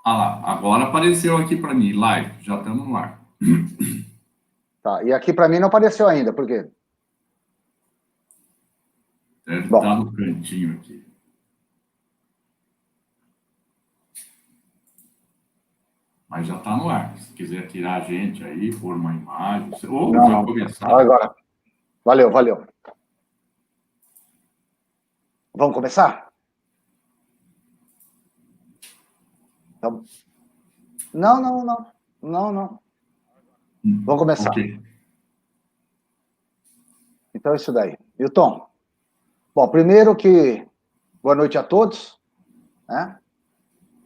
Ah lá, agora apareceu aqui para mim, live, já estamos no ar. Tá, e aqui para mim não apareceu ainda, por quê? Deve Bom, estar no cantinho aqui. Mas já está no ar. Se quiser tirar a gente aí, pôr uma imagem, ou já não. começar. Agora, valeu. Vamos começar? Então, não. Vamos começar. Ok. Então é isso daí. Hilton, bom, primeiro que boa noite a todos, né?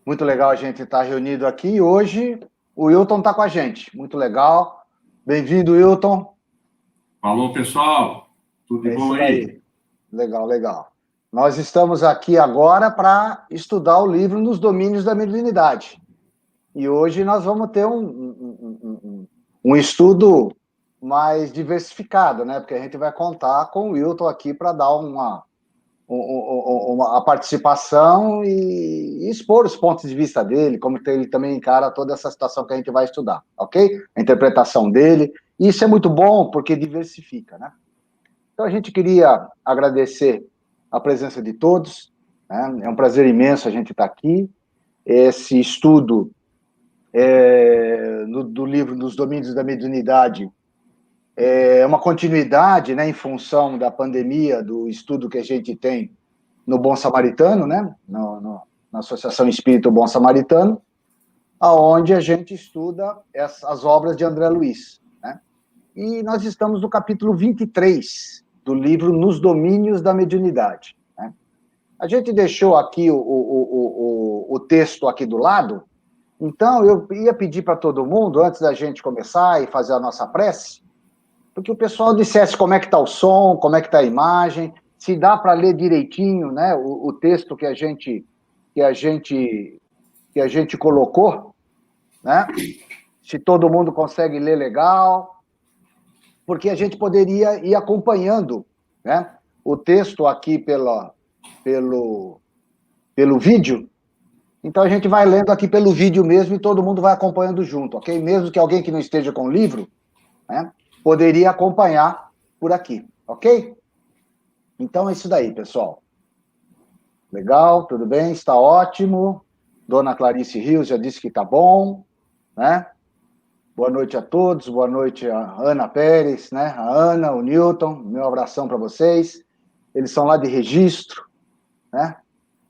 Muito legal a gente estar reunido aqui. Hoje o Wilton está com a gente. Muito legal. Bem-vindo, Wilton. Falou, pessoal. Tudo de É bom isso aí? daí. Legal. Nós estamos aqui agora para estudar o livro Nos Domínios da Mediunidade. E hoje nós vamos ter um estudo mais diversificado, né? Porque a gente vai contar com o Wilton aqui para dar a participação e expor os pontos de vista dele, como ele também encara toda essa situação que a gente vai estudar, ok? A interpretação dele. E isso é muito bom porque diversifica, né? Então a gente queria agradecer a presença de todos, né? É um prazer imenso a gente estar aqui. Esse estudo do livro Dos Domínios da Mediunidade é uma continuidade, né, em função da pandemia, do estudo que a gente tem no Bom Samaritano, né, na Associação Espírita Bom Samaritano, aonde a gente estuda as obras de André Luiz, né? E nós estamos no capítulo 23 do livro Nos Domínios da Mediunidade, né? A gente deixou aqui o texto aqui do lado, então eu ia pedir para todo mundo, antes da gente começar e fazer a nossa prece, porque o pessoal dissesse como é que está o som, como é que está a imagem, se dá para ler direitinho, né, o texto que a gente colocou, né? Se todo mundo consegue ler legal, porque a gente poderia ir acompanhando, né, o texto aqui pelo vídeo. Então a gente vai lendo aqui pelo vídeo mesmo e todo mundo vai acompanhando junto, ok? Mesmo que alguém que não esteja com o livro, né, poderia acompanhar por aqui, ok? Então é isso daí, pessoal. Legal, tudo bem, está ótimo. Dona Clarice Rios já disse que está bom, né? Boa noite a todos, boa noite a Ana Pérez, né? A Ana, o Newton, meu abração para vocês. Eles são lá de Registro, né?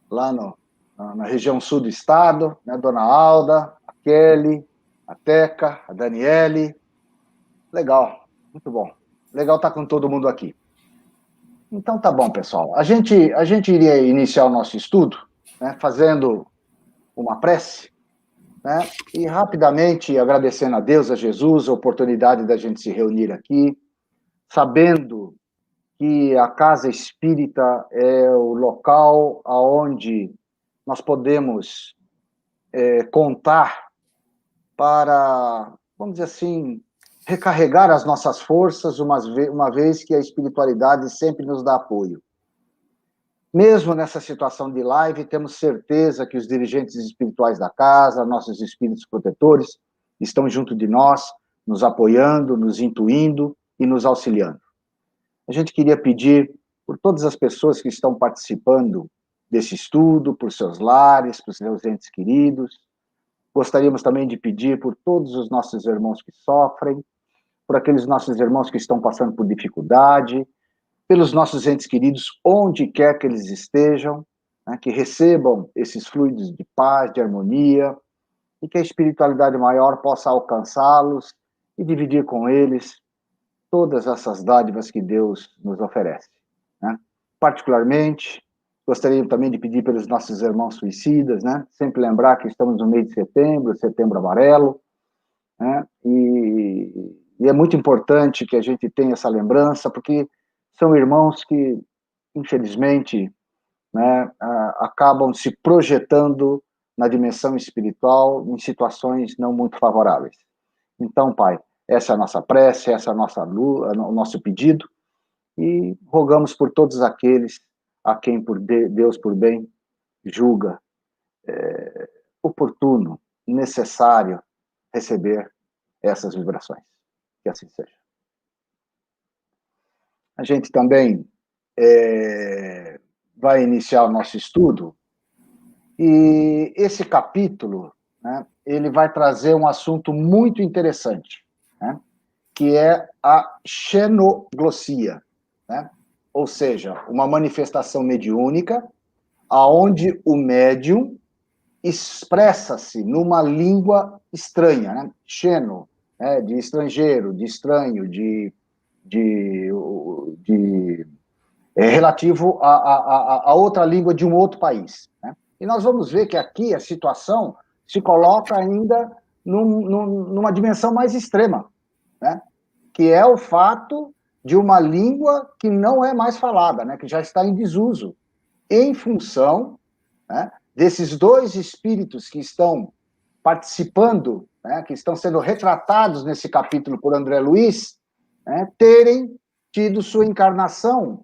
Lá na região sul do estado, né? Dona Alda, a Kelly, a Teca, a Daniele. Legal, muito bom. Legal estar com todo mundo aqui. Então tá bom, pessoal. A gente iria iniciar o nosso estudo, né, fazendo uma prece, né, e rapidamente agradecendo a Deus, a Jesus, a oportunidade da gente se reunir aqui, sabendo que a Casa Espírita é o local aonde nós podemos contar para, vamos dizer assim, recarregar as nossas forças, uma vez que a espiritualidade sempre nos dá apoio. Mesmo nessa situação de live, temos certeza que os dirigentes espirituais da casa, nossos espíritos protetores, estão junto de nós, nos apoiando, nos intuindo e nos auxiliando. A gente queria pedir por todas as pessoas que estão participando desse estudo, por seus lares, por seus entes queridos. Gostaríamos também de pedir por todos os nossos irmãos que sofrem, por aqueles nossos irmãos que estão passando por dificuldade, pelos nossos entes queridos, onde quer que eles estejam, né, que recebam esses fluidos de paz, de harmonia, e que a espiritualidade maior possa alcançá-los e dividir com eles todas essas dádivas que Deus nos oferece, né? Particularmente, gostaria também de pedir pelos nossos irmãos suicidas, né? Sempre lembrar que estamos no mês de setembro, setembro amarelo, né? E é muito importante que a gente tenha essa lembrança, porque são irmãos que, infelizmente, né, acabam se projetando na dimensão espiritual em situações não muito favoráveis. Então, Pai, essa é a nossa prece, essa é a nossa o nosso pedido, e rogamos por todos aqueles a quem Deus por bem julga oportuno necessário receber essas vibrações. Que assim seja. A gente também vai iniciar o nosso estudo, e esse capítulo, né, ele vai trazer um assunto muito interessante, né, que é a xenoglossia, né, ou seja, uma manifestação mediúnica aonde o médium expressa-se numa língua estranha, né, xeno, né, de estrangeiro, de estranho, relativo a outra língua de um outro país, né? E nós vamos ver que aqui a situação se coloca ainda numa dimensão mais extrema, né? Que é o fato de uma língua que não é mais falada, né? Que já está em desuso, em função, né, desses dois espíritos que estão participando, né, que estão sendo retratados nesse capítulo por André Luiz, né, terem tido sua encarnação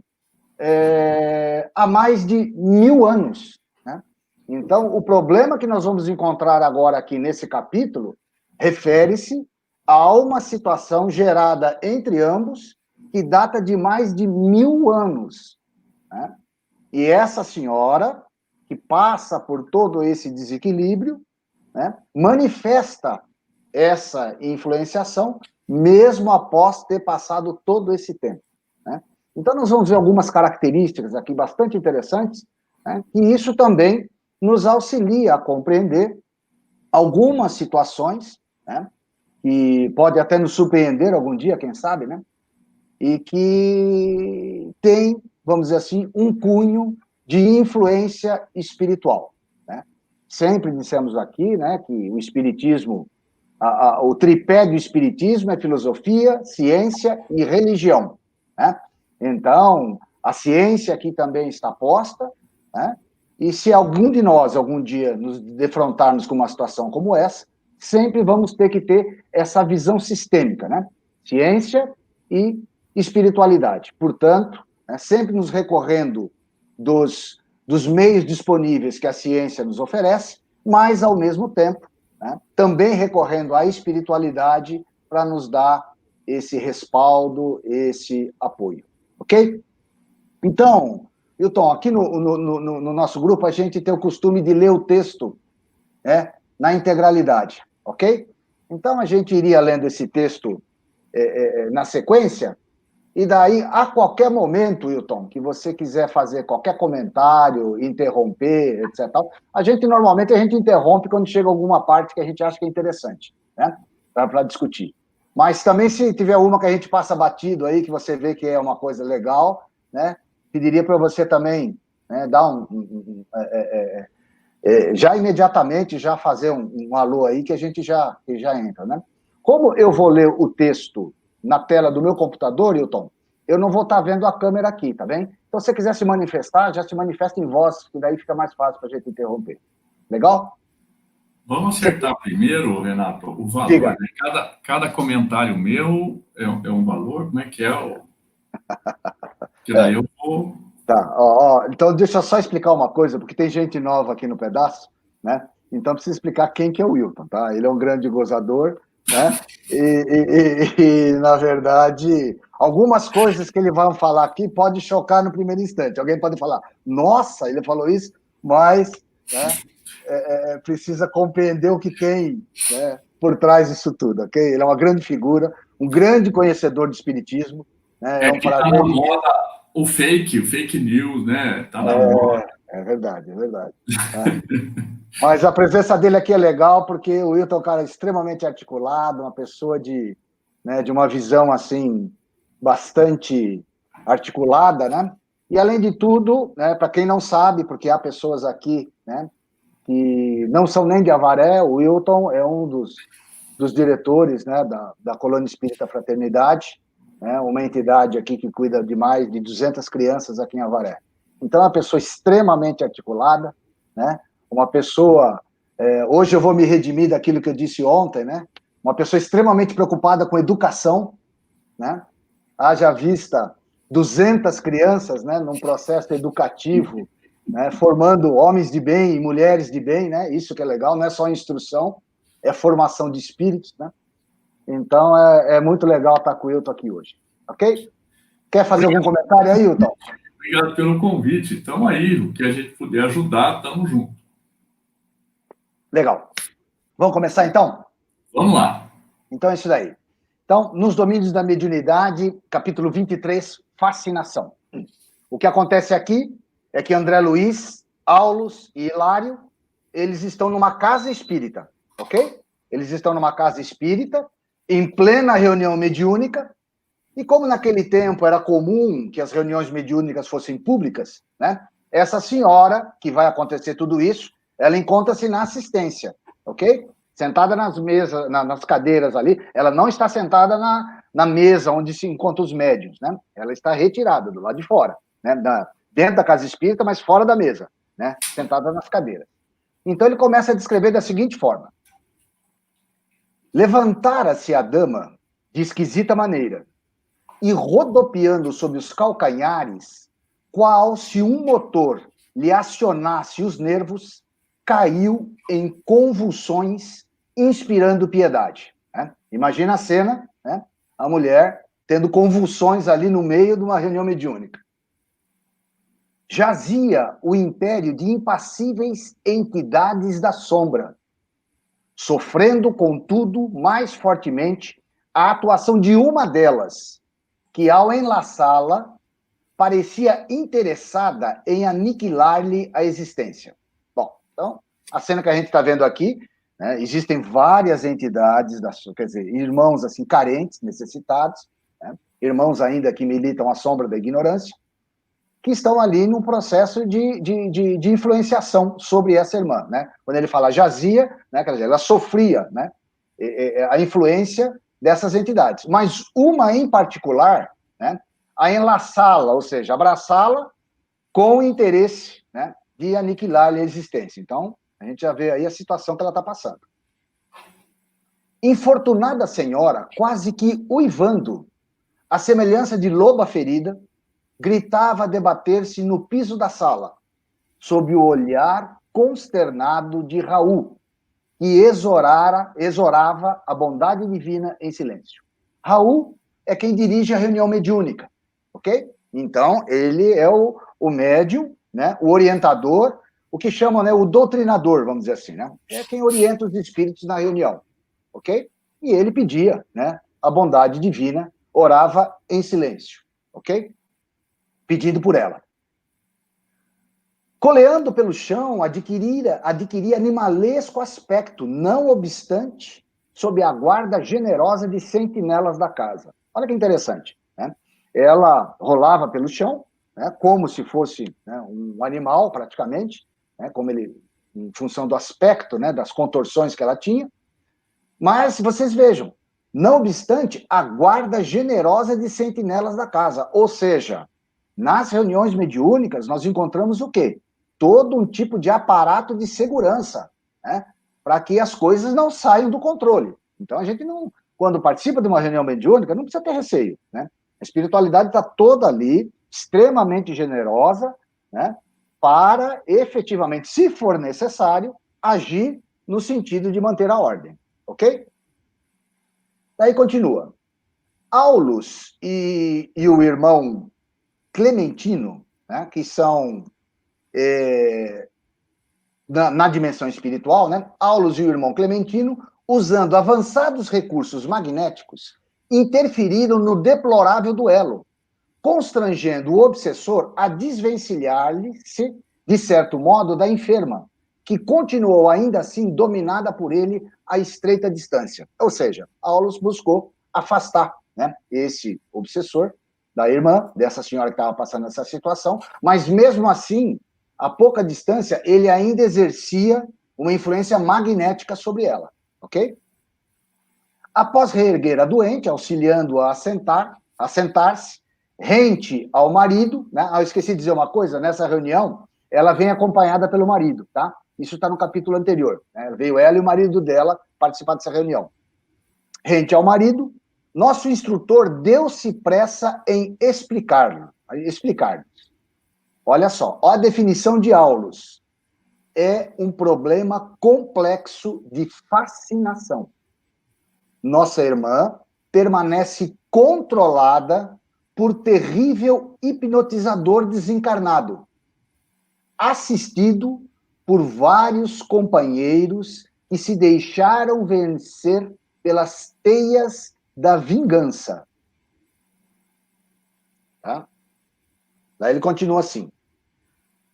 há mais de 1000 anos. Né? Então, o problema que nós vamos encontrar agora aqui nesse capítulo refere-se a uma situação gerada entre ambos que data de mais de 1000 anos. Né? E essa senhora, que passa por todo esse desequilíbrio, né, manifesta essa influenciação mesmo após ter passado todo esse tempo. Né? Então, nós vamos ver algumas características aqui bastante interessantes, né, e isso também nos auxilia a compreender algumas situações, né, que pode até nos surpreender algum dia, quem sabe, né, e que tem, vamos dizer assim, um cunho de influência espiritual. Né? Sempre dissemos aqui, né, que o espiritismo, o tripé do espiritismo é filosofia, ciência e religião. Né? Então, a ciência aqui também está posta, né? E se algum de nós, algum dia, nos defrontarmos com uma situação como essa, sempre vamos ter que ter essa visão sistêmica, né? Ciência e espiritualidade. Portanto, né, sempre nos recorrendo dos meios disponíveis que a ciência nos oferece, mas, ao mesmo tempo, né, também recorrendo à espiritualidade para nos dar esse respaldo, esse apoio. Ok? Então, Hilton, aqui no nosso grupo, a gente tem o costume de ler o texto, né, na integralidade, ok? Então, a gente iria lendo esse texto na sequência, e daí, a qualquer momento, Hilton, que você quiser fazer qualquer comentário, interromper, etc., normalmente a gente interrompe quando chega alguma parte que a gente acha que é interessante, né, para discutir. Mas também, se tiver uma que a gente passa batido aí, que você vê que é uma coisa legal, né, pediria para você também, né, dar já imediatamente, já fazer um alô aí, que a gente já entra, né? Como eu vou ler o texto na tela do meu computador, Hilton, eu não vou estar vendo a câmera aqui, tá bem? Então, se você quiser se manifestar, já se manifesta em voz, que daí fica mais fácil para a gente interromper. Legal? Vamos acertar primeiro, Renato, o valor. Diga. Né? Cada comentário meu é um valor, como é que é? Que daí eu vou... Tá, então deixa eu só explicar uma coisa, porque tem gente nova aqui no pedaço, né? Então precisa explicar quem que é o Wilton, tá? Ele é um grande gozador, né? E, na verdade, algumas coisas que ele vai falar aqui pode chocar no primeiro instante. Alguém pode falar, nossa, ele falou isso, mas, né, precisa compreender o que tem, né, por trás disso tudo, ok? Ele é uma grande figura, um grande conhecedor do espiritismo, né? É um prazer. Tá na moda o fake news, né? Tá na moda. É verdade, é verdade. Mas a presença dele aqui é legal, porque o Wilton é um cara extremamente articulado, uma pessoa de uma visão, assim, bastante articulada, né? E, além de tudo, né, para quem não sabe, porque há pessoas aqui, né, que não são nem de Avaré, o Wilton é um dos diretores, né, da Colônia Espírita Fraternidade, né, uma entidade aqui que cuida de mais de 200 crianças aqui em Avaré. Então, é uma pessoa extremamente articulada, né? Uma pessoa... hoje eu vou me redimir daquilo que eu disse ontem, né? Uma pessoa extremamente preocupada com educação, né? Haja vista 200 crianças, né, num processo educativo, né, formando homens de bem e mulheres de bem, né? Isso que é legal, não é só instrução, é formação de espíritos, né? Então, é muito legal estar com o Hilton aqui hoje, ok? Quer fazer algum comentário aí, Hilton? Obrigado pelo convite. Estamos aí, o que a gente puder ajudar, estamos juntos. Legal. Vamos começar, então? Vamos lá. Então, é isso daí. Então, nos domínios da mediunidade, capítulo 23, fascinação. O que acontece aqui é que André Luiz, Aulus e Hilário, eles estão numa casa espírita, ok? Eles estão numa casa espírita, em plena reunião mediúnica, e como naquele tempo era comum que as reuniões mediúnicas fossem públicas, né? Essa senhora, que vai acontecer tudo isso, ela encontra-se na assistência, ok? Sentada nas mesas, nas cadeiras ali, ela não está sentada na mesa onde se encontram os médiuns, né? Ela está retirada do lado de fora, né? Dentro da casa espírita, mas fora da mesa, né? Sentada nas cadeiras. Então ele começa a descrever da seguinte forma: levantara-se a dama de esquisita maneira, e rodopiando sob os calcanhares, qual se um motor lhe acionasse os nervos, caiu em convulsões, inspirando piedade. Né? Imagina a cena, né? A mulher tendo convulsões ali no meio de uma reunião mediúnica. Jazia o império de impassíveis entidades da sombra, sofrendo, contudo, mais fortemente a atuação de uma delas, que, ao enlaçá-la, parecia interessada em aniquilar-lhe a existência. Bom, então, a cena que a gente está vendo aqui, né, existem várias entidades, quer dizer, irmãos assim carentes, necessitados, né, irmãos ainda que militam à sombra da ignorância, que estão ali num processo de influenciação sobre essa irmã. Né? Quando ele fala jazia, né, quer dizer, ela sofria, né, a influência dessas entidades. Mas uma em particular, né, a enlaçá-la, ou seja, abraçá-la com o interesse, né, de aniquilar-lhe a existência. Então, a gente já vê aí a situação que ela está passando. Infortunada senhora, quase que uivando, à semelhança de loba ferida, gritava a debater-se no piso da sala, sob o olhar consternado de Raul, que exorava a bondade divina em silêncio. Raul é quem dirige a reunião mediúnica, ok? Então, ele é o médium, né, o orientador, o que chamam, né, o doutrinador, vamos dizer assim, né? É quem orienta os espíritos na reunião, ok? E ele pedia, né, a bondade divina, orava em silêncio, ok? Pedido por ela. Coleando pelo chão, adquiria animalesco aspecto, não obstante, sob a guarda generosa de sentinelas da casa. Olha que interessante, né? Ela rolava pelo chão, né, como se fosse, né, um animal, praticamente, né, como ele, em função do aspecto, né, das contorções que ela tinha. Mas, vocês vejam, não obstante, a guarda generosa de sentinelas da casa. Ou seja, nas reuniões mediúnicas, nós encontramos o quê? Todo um tipo de aparato de segurança, né? Para que as coisas não saiam do controle. Então, a gente não, quando participa de uma reunião mediúnica, não precisa ter receio, né? A espiritualidade está toda ali, extremamente generosa, né? Para, efetivamente, se for necessário, agir no sentido de manter a ordem, ok? Daí continua. Aulus e o irmão Clementino, né, que são na dimensão espiritual, né, Aulus e o irmão Clementino, usando avançados recursos magnéticos, interferiram no deplorável duelo, constrangendo o obsessor a desvencilhar-se, de certo modo, da enferma, que continuou ainda assim dominada por ele a estreita distância. Ou seja, Aulus buscou afastar, né, esse obsessor da irmã, dessa senhora que estava passando essa situação, mas mesmo assim, a pouca distância, ele ainda exercia uma influência magnética sobre ela, ok? Após reerguer a doente, auxiliando-a a sentar-se, rente ao marido, né? Eu esqueci de dizer uma coisa, nessa reunião, ela vem acompanhada pelo marido, tá? Isso está no capítulo anterior, né? Veio ela e o marido dela participar dessa reunião. Rente ao marido, nosso instrutor deu-se pressa em explicar-nos. Olha só, ó a definição de Aulus. é um problema complexo de fascinação. Nossa irmã permanece controlada por terrível hipnotizador desencarnado, assistido por vários companheiros que se deixaram vencer pelas teias da vingança. Tá? Daí ele continua assim.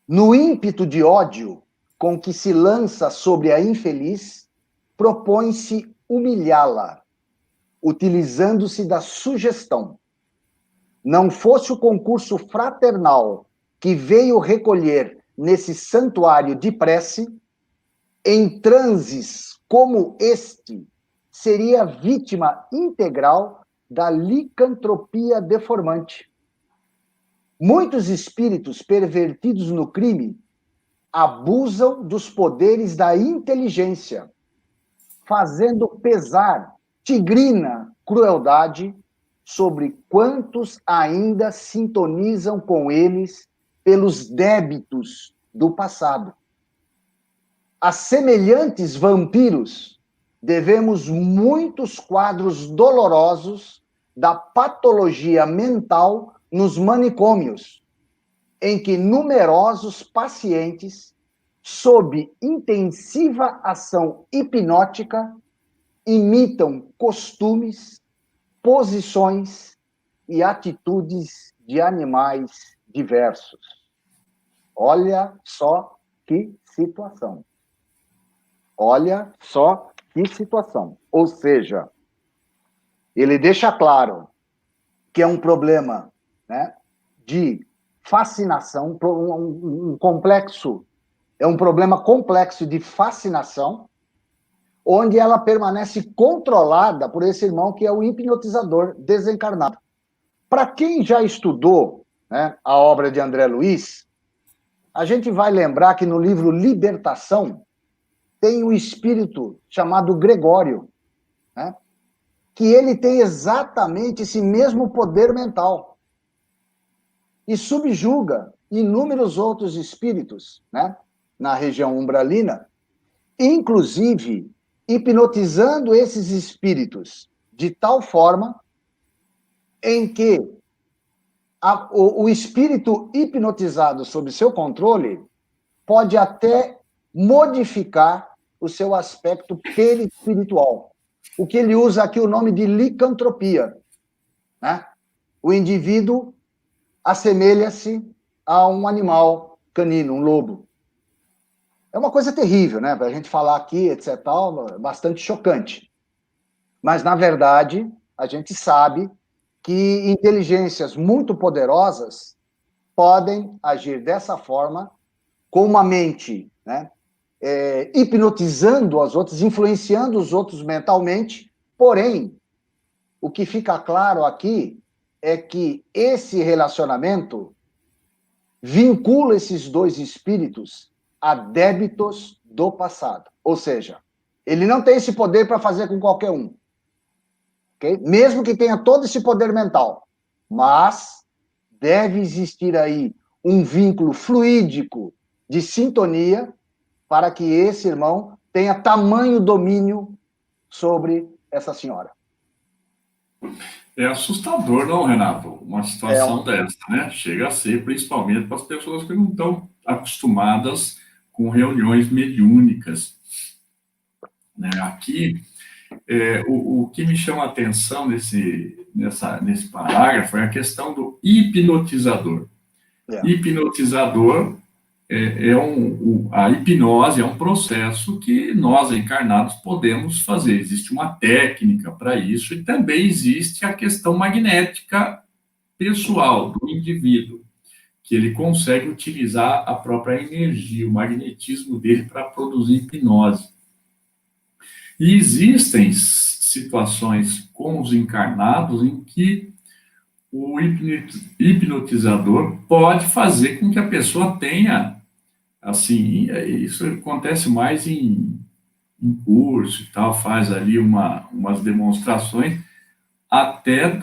No ímpeto de ódio com que se lança sobre a infeliz, propõe-se humilhá-la, utilizando-se da sugestão. Não fosse o concurso fraternal que veio recolher nesse santuário de prece, em transes como este, seria vítima integral da licantropia deformante. Muitos espíritos pervertidos no crime abusam dos poderes da inteligência, fazendo pesar tigrina crueldade sobre quantos ainda sintonizam com eles pelos débitos do passado. A semelhantes vampiros, devemos muitos quadros dolorosos da patologia mental nos manicômios, em que numerosos pacientes, sob intensiva ação hipnótica, imitam costumes, posições e atitudes de animais diversos. Olha só que situação. Olha só que situação. Ou seja, ele deixa claro que é um problema, né, de fascinação, um complexo, é um problema complexo de fascinação, onde ela permanece controlada por esse irmão que é o hipnotizador desencarnado. Para quem já estudou, né, a obra de André Luiz, a gente vai lembrar que no livro Libertação tem um espírito chamado Gregório, né, que ele tem exatamente esse mesmo poder mental e subjuga inúmeros outros espíritos, né, na região umbralina, inclusive hipnotizando esses espíritos de tal forma em que o espírito hipnotizado sob seu controle pode até modificar o seu aspecto perispiritual. O que ele usa aqui o nome de licantropia, né? O indivíduo assemelha-se a um animal canino, um lobo. É uma coisa terrível, né? Para a gente falar aqui, etc., bastante chocante. Mas, na verdade, a gente sabe que inteligências muito poderosas podem agir dessa forma, com uma mente, né, hipnotizando as outras, influenciando os outros mentalmente. Porém, o que fica claro aqui é que esse relacionamento vincula esses dois espíritos a débitos do passado. Ou seja, ele não tem esse poder para fazer com qualquer um. Okay? Mesmo que tenha todo esse poder mental. Mas deve existir aí um vínculo fluídico de sintonia para que esse irmão tenha tamanho domínio sobre essa senhora. É assustador, não, Renato? Uma situação dessa, né? Chega a ser, principalmente para as pessoas que não estão acostumadas com reuniões mediúnicas. Né? Aqui, o que me chama a atenção nesse parágrafo é a questão do hipnotizador. Hipnotizador a hipnose é um processo que nós, encarnados, podemos fazer. Existe uma técnica para isso e também existe a questão magnética pessoal do indivíduo, que ele consegue utilizar a própria energia, o magnetismo dele para produzir hipnose. E existem situações com os encarnados em que o hipnotizador pode fazer com que a pessoa tenha, assim, isso acontece mais em curso e tal, faz ali umas demonstrações, até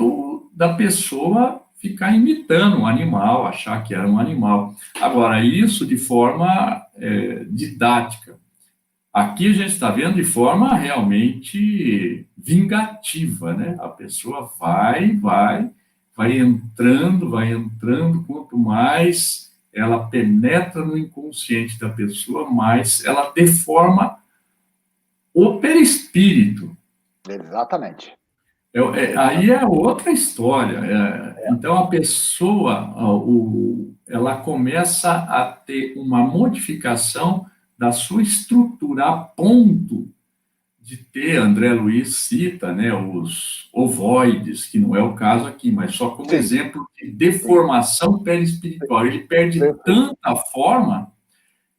da pessoa ficar imitando um animal, achar que era um animal. Agora, isso de forma didática. Aqui a gente está vendo de forma realmente vingativa, né? A pessoa vai entrando, quanto mais ela penetra no inconsciente da pessoa, mais ela deforma o perispírito. Exatamente. Aí é outra história. Então a pessoa, ela começa a ter uma modificação da sua estrutura a ponto de ter, André Luiz cita, né, os ovoides, que não é o caso aqui, mas só como Sim. exemplo de deformação perispiritual. Ele perde tanta forma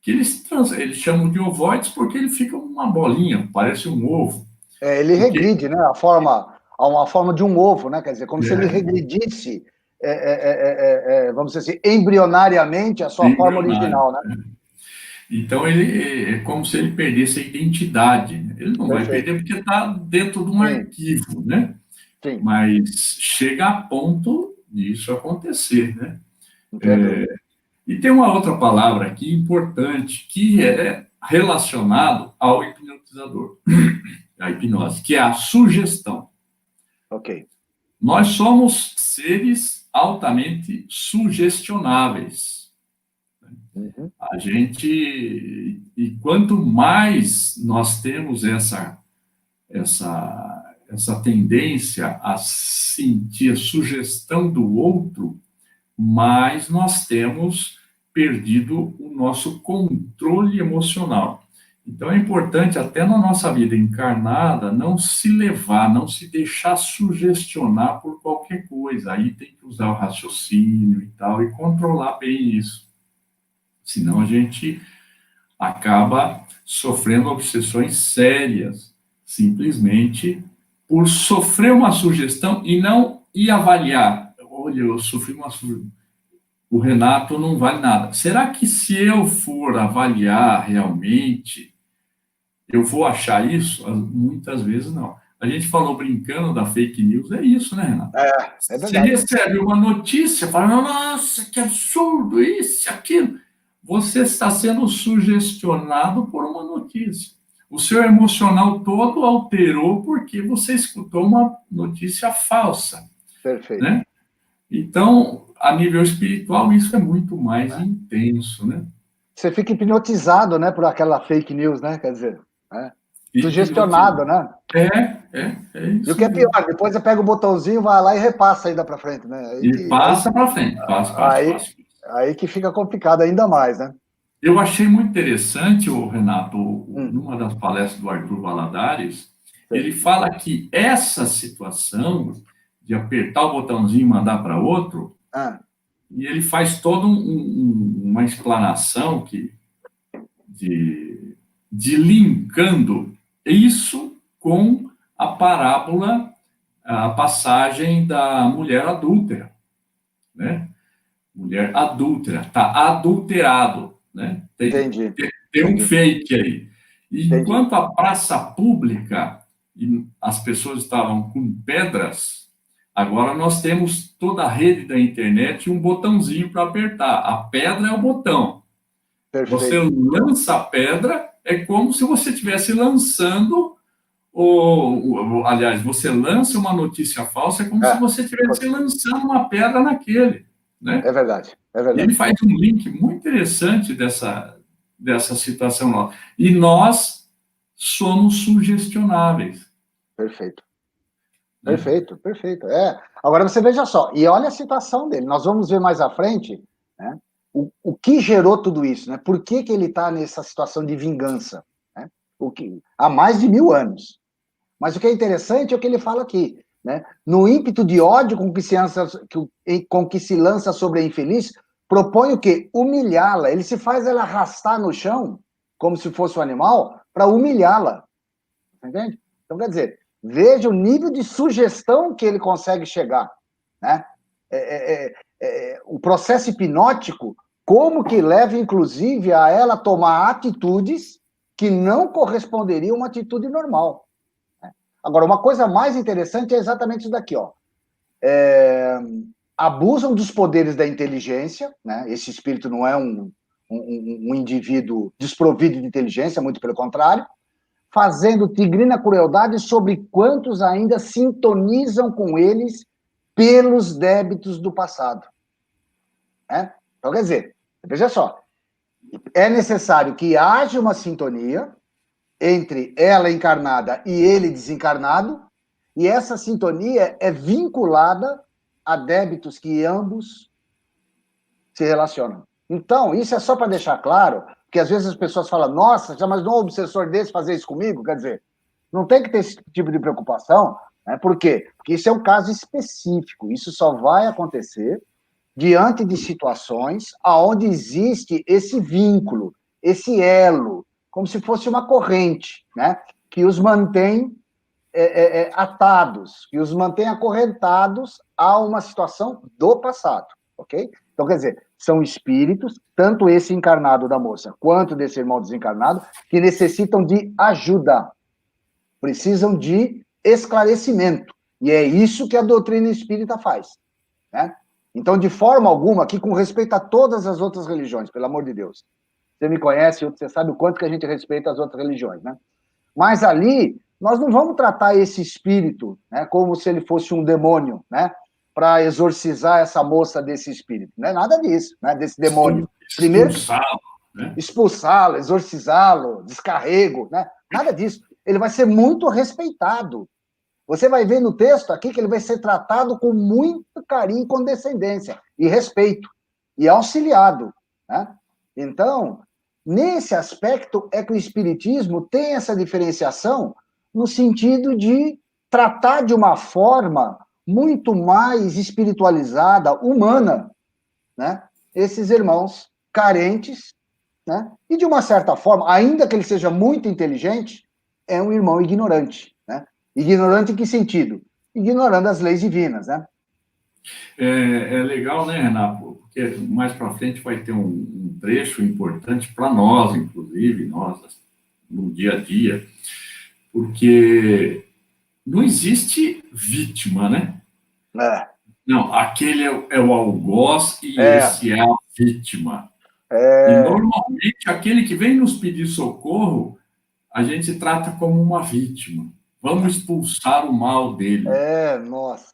que eles chamam de ovoides porque ele fica uma bolinha, parece um ovo. Ele regride, né? A uma forma de um ovo, né? Quer dizer, como se ele regredisse, vamos dizer assim, embrionariamente a sua forma original, né? Então, ele é como se ele perdesse a identidade. Ele não vai perder porque está dentro de um arquivo, né? Sim. Mas chega a ponto disso acontecer, né? E tem uma outra palavra aqui importante, que é relacionado ao hipnotizador, a hipnose, que é a sugestão. Ok. Nós somos seres altamente sugestionáveis. A gente, e quanto mais nós temos essa tendência a sentir a sugestão do outro, mais nós temos perdido o nosso controle emocional. Então é importante, até na nossa vida encarnada, não se levar, não se deixar sugestionar por qualquer coisa. Aí tem que usar o raciocínio e tal, e controlar bem isso. Senão a gente acaba sofrendo obsessões sérias, simplesmente por sofrer uma sugestão e não ir avaliar. Olha, eu sofri uma sugestão. O Renato não vale nada. Será que se eu for avaliar realmente, eu vou achar isso? Muitas vezes não. A gente falou brincando da fake news, é isso, né, Renato? É verdade. Você recebe uma notícia, fala, nossa, que absurdo, isso, aquilo. Você está sendo sugestionado por uma notícia. O seu emocional todo alterou porque você escutou uma notícia falsa. Perfeito. Né? Então, a nível espiritual, isso é muito mais intenso, né? Você fica hipnotizado, né, por aquela fake news, né? Quer dizer, sugestionado, né? É isso. E o que é pior, depois você pega o botãozinho, vai lá e repassa ainda para frente, né? Passa para frente, passa. Aí que fica complicado ainda mais, né? Eu achei muito interessante, Renato, numa das palestras do Arthur Valadares, ele fala que essa situação de apertar o botãozinho e mandar para outro, e ele faz toda uma explanação de linkando isso com a parábola, a passagem da mulher adúltera, né? Mulher adúltera, está adulterado, né? Tem um fake aí. E enquanto a praça pública e as pessoas estavam com pedras, agora nós temos toda a rede da internet e um botãozinho para apertar. A pedra é o botão. Perfeito. Você lança a pedra, é como se você estivesse lançando, aliás, você lança uma notícia falsa, é como se você estivesse lançando uma pedra naquele. Né? É verdade. E ele faz um link muito interessante dessa situação. E nós somos sugestionáveis. Perfeito. Agora você veja só, e olha a citação dele, nós vamos ver mais à frente, né, o que gerou tudo isso, né? Por que ele está nessa situação de vingança? Né? Há mais de 1000 anos. Mas o que é interessante é o que ele fala aqui. Né? No ímpeto de ódio com que se lança sobre a infeliz, propõe o quê? Humilhá-la. Ele se faz ela arrastar no chão, como se fosse um animal, para humilhá-la. Entende? Então, quer dizer, veja o nível de sugestão que ele consegue chegar. Né? O processo hipnótico, como que leva, inclusive, a ela tomar atitudes que não corresponderiam a uma atitude normal. Agora, uma coisa mais interessante é exatamente isso daqui, ó. abusam dos poderes da inteligência, né? Esse espírito não é um indivíduo desprovido de inteligência, muito pelo contrário, fazendo tigrina crueldade sobre quantos ainda sintonizam com eles pelos débitos do passado. Né? Então, quer dizer, veja só, é necessário que haja uma sintonia entre ela encarnada e ele desencarnado, e essa sintonia é vinculada a débitos que ambos se relacionam. Então, isso é só para deixar claro, que às vezes as pessoas falam, nossa, já mas não é um obsessor desse fazer isso comigo? Quer dizer, não tem que ter esse tipo de preocupação, né? Por quê? Porque isso é um caso específico, isso só vai acontecer diante de situações onde existe esse vínculo, esse elo, como se fosse uma corrente, né? Que os mantém atados, que os mantém acorrentados a uma situação do passado, ok? Então, quer dizer, são espíritos, tanto esse encarnado da moça, quanto desse irmão desencarnado, que necessitam de ajuda, precisam de esclarecimento, e é isso que a doutrina espírita faz, né? Então, de forma alguma, aqui com respeito a todas as outras religiões, pelo amor de Deus, você me conhece, você sabe o quanto que a gente respeita as outras religiões, né? Mas ali, nós não vamos tratar esse espírito, né, como se ele fosse um demônio, né, para exorcizar essa moça desse espírito. Não é nada disso, né, desse demônio. Primeiro, expulsá-lo, né? Expulsá-lo, exorcizá-lo, descarrego, né? Nada disso. Ele vai ser muito respeitado. Você vai ver no texto aqui que ele vai ser tratado com muito carinho, condescendência e respeito, e auxiliado, né? Então, nesse aspecto é que o Espiritismo tem essa diferenciação no sentido de tratar de uma forma muito mais espiritualizada, humana, né? Esses irmãos carentes, né? E de uma certa forma, ainda que ele seja muito inteligente, é um irmão ignorante, né? Ignorante em que sentido? Ignorando as leis divinas, né? É legal, né, Renato? Porque mais para frente vai ter um trecho importante para nós, inclusive, nós, no dia a dia, porque não existe vítima, né? Não, aquele é o algoz e esse é a vítima. E normalmente aquele que vem nos pedir socorro, a gente trata como uma vítima. Vamos expulsar o mal dele. Nossa.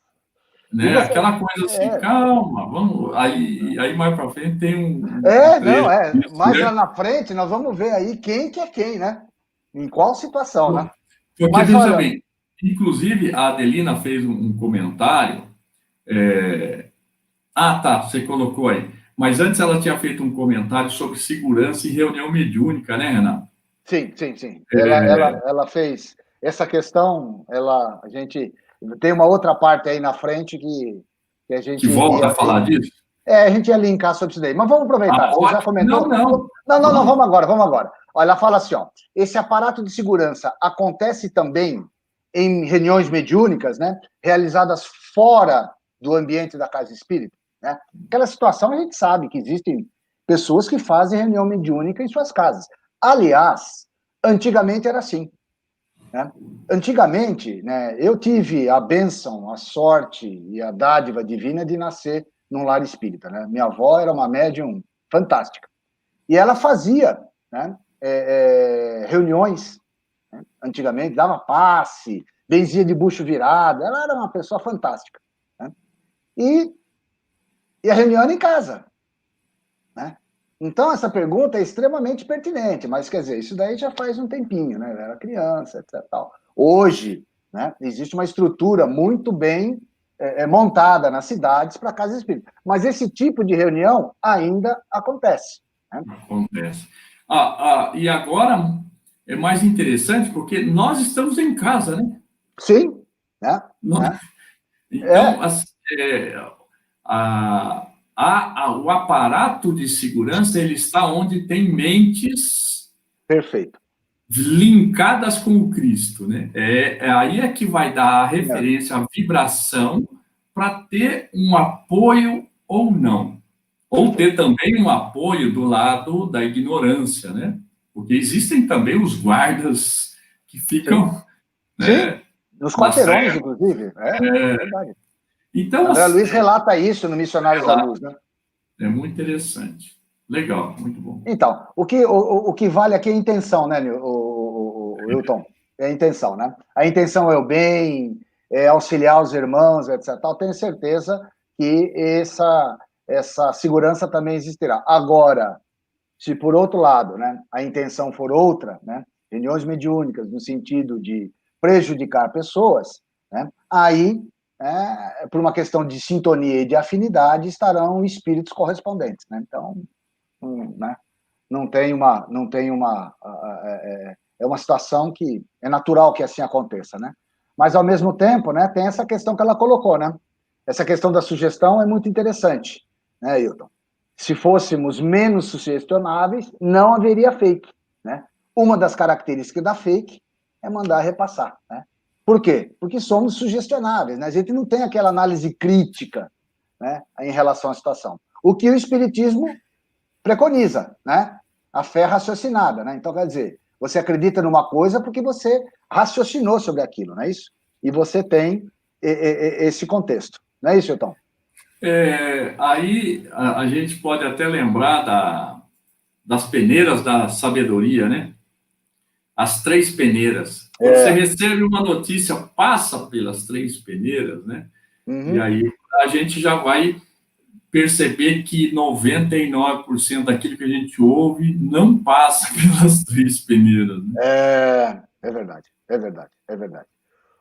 Né? Você... Aquela coisa assim, calma, vamos. Aí mais para frente tem um. Mais lá na frente nós vamos ver aí quem que é quem, né? Em qual situação, né? Porque, mas, veja bem, inclusive a Adelina fez um comentário. Tá, você colocou aí. Mas antes ela tinha feito um comentário sobre segurança e reunião mediúnica, né, Renato? Sim. Ela fez essa questão, a gente tem uma outra parte aí na frente que a gente... Que volta a falar disso? A gente ia linkar sobre isso daí. Mas vamos aproveitar. Você já comentou? Não, vamos agora. Olha, ela fala assim, ó, esse aparato de segurança acontece também em reuniões mediúnicas, né, realizadas fora do ambiente da casa espírita, né? Aquela situação a gente sabe que existem pessoas que fazem reunião mediúnica em suas casas. Aliás, antigamente era assim, né? Antigamente, né, eu tive a bênção, a sorte e a dádiva divina de nascer num lar espírita, né? Minha avó era uma médium fantástica. E ela fazia, né, reuniões, né, antigamente, dava passe, benzia de bucho virado, ela era uma pessoa fantástica, né? E a reunião era em casa, né? Então, essa pergunta é extremamente pertinente, mas, quer dizer, isso daí já faz um tempinho, né? Eu era criança, etc. Tal. Hoje, né, existe uma estrutura muito bem montada nas cidades para casa espírita. Mas esse tipo de reunião ainda acontece. Né? Acontece. E agora é mais interessante porque nós estamos em casa, né? Sim. Né? Então, o aparato de segurança ele está onde tem mentes perfeito linkadas com o Cristo, né? Aí é que vai dar a referência, a vibração para ter um apoio ou não, ou ter também um apoio do lado da ignorância, né? Porque existem também os guardas que ficam, né, nos quarteirões, inclusive, é verdade. Então, André Luiz relata isso no Missionários da Luz, né? É muito interessante. Legal, muito bom. Então, o que vale aqui é a intenção, né, Wilton? É a intenção, né? A intenção é o bem, é auxiliar os irmãos, etc. Tal. Tenho certeza que essa segurança também existirá. Agora, se por outro lado, né, a intenção for outra, né, reuniões mediúnicas no sentido de prejudicar pessoas, né, aí, por uma questão de sintonia e de afinidade, estarão espíritos correspondentes, né? Então, né, é uma situação que é natural que assim aconteça, né? Mas ao mesmo tempo, né, tem essa questão que ela colocou, né? Essa questão da sugestão é muito interessante, né, Hilton? Se fôssemos menos sugestionáveis, não haveria fake, né? Uma das características da fake é mandar repassar, né? Por quê? Porque somos sugestionáveis, né? A gente não tem aquela análise crítica, né, em relação à situação. O que o espiritismo preconiza, né? A fé raciocinada, né? Então, quer dizer, você acredita numa coisa porque você raciocinou sobre aquilo, não é isso? E você tem esse contexto, não é isso, Hilton? Aí a gente pode até lembrar das peneiras da sabedoria, né? As três peneiras. Quando você recebe uma notícia, passa pelas três peneiras, né? Uhum. E aí a gente já vai perceber que 99% daquilo que a gente ouve não passa pelas três peneiras. Né? É verdade, é verdade, é verdade.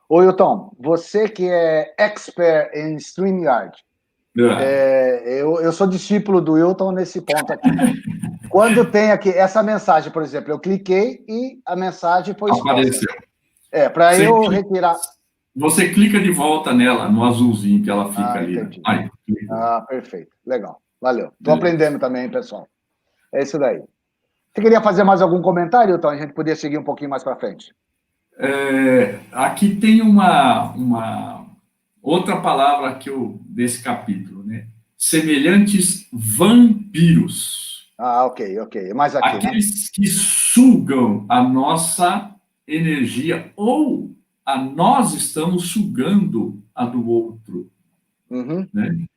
Ô, Hilton, você que é expert em StreamYard, eu sou discípulo do Hilton nesse ponto aqui. Quando tem aqui essa mensagem, por exemplo, eu cliquei e a mensagem foi Apareceu. exposta. Para eu retirar... Você clica de volta nela, no azulzinho que ela fica ali. Entendi. Aí, perfeito. Legal. Valeu. Estou aprendendo também, pessoal. É isso daí. Você queria fazer mais algum comentário, então? A gente podia seguir um pouquinho mais para frente. Aqui tem uma outra palavra desse capítulo, né? Semelhantes vampiros. Ok. Mais aqui, aqueles que sugam a nossa energia ou nós estamos sugando a do outro. Uhum. Né?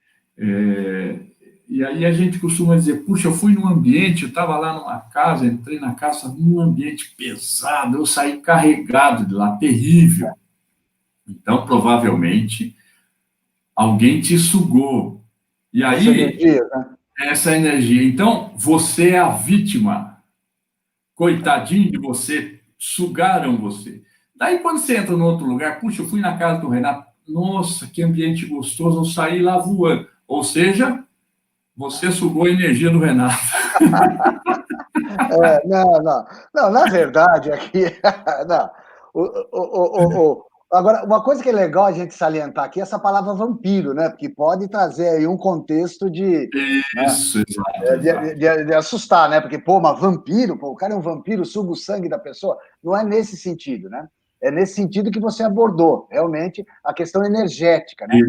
E aí a gente costuma dizer, puxa, eu fui num ambiente, eu estava lá numa casa, entrei na casa, num ambiente pesado, eu saí carregado de lá, terrível. Então, provavelmente, alguém te sugou. E aí, essa energia. Então, você é a vítima. Coitadinho de você, sugaram você. Daí, quando você entra em outro lugar, puxa, eu fui na casa do Renato, nossa, que ambiente gostoso, eu saí lá voando. Ou seja, você sugou a energia do Renato. Não, na verdade, aqui... Não. Agora, uma coisa que é legal a gente salientar aqui é essa palavra vampiro, né? Porque pode trazer aí um contexto de... Isso, né? De assustar, né? Porque, mas vampiro, o cara é um vampiro, suga o sangue da pessoa. Não é nesse sentido, né? É nesse sentido que você abordou, realmente, a questão energética, né?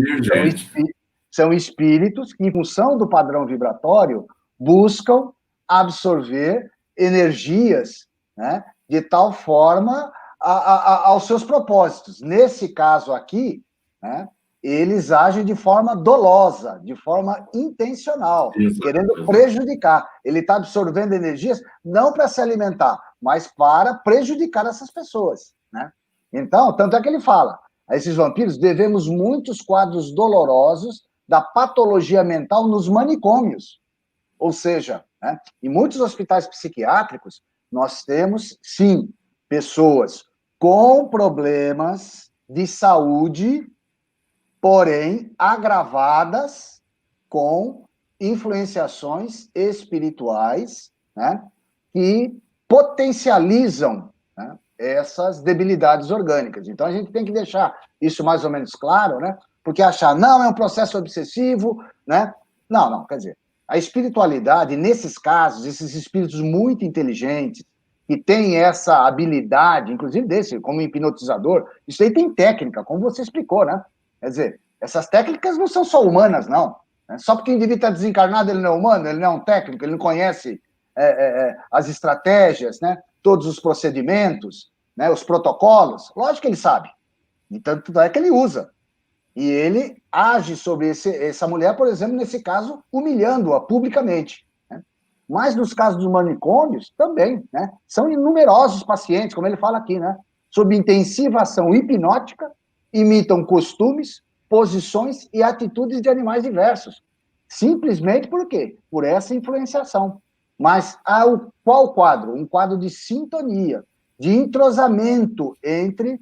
São espíritos que, em função do padrão vibratório, buscam absorver energias, né, de tal forma aos seus propósitos. Nesse caso aqui, né, eles agem de forma dolosa, de forma intencional, querendo prejudicar. Ele está absorvendo energias não para se alimentar, mas para prejudicar essas pessoas. Né? Então, tanto é que ele fala, a esses vampiros devemos muitos quadros dolorosos da patologia mental nos manicômios. Ou seja, né, em muitos hospitais psiquiátricos, nós temos, sim, pessoas com problemas de saúde, porém agravadas com influenciações espirituais, né, que potencializam, né, essas debilidades orgânicas. Então, a gente tem que deixar isso mais ou menos claro, né? Porque achar, não, é um processo obsessivo, né? Não, quer dizer, a espiritualidade, nesses casos, esses espíritos muito inteligentes, que têm essa habilidade, inclusive desse, como hipnotizador, isso aí tem técnica, como você explicou, né? Quer dizer, essas técnicas não são só humanas, não. Só porque o indivíduo está desencarnado, ele não é humano, ele não é um técnico, ele não conhece as estratégias, né? Todos os procedimentos, né? Os protocolos. Lógico que ele sabe. Então, é que ele usa. E ele age sobre essa mulher, por exemplo, nesse caso, humilhando-a publicamente. Né? Mas nos casos dos manicômios, também. Né? São numerosos pacientes, como ele fala aqui, né? Sob intensiva ação hipnótica, imitam costumes, posições e atitudes de animais diversos. Simplesmente por quê? Por essa influenciação. Mas qual quadro? Um quadro de sintonia, de entrosamento entre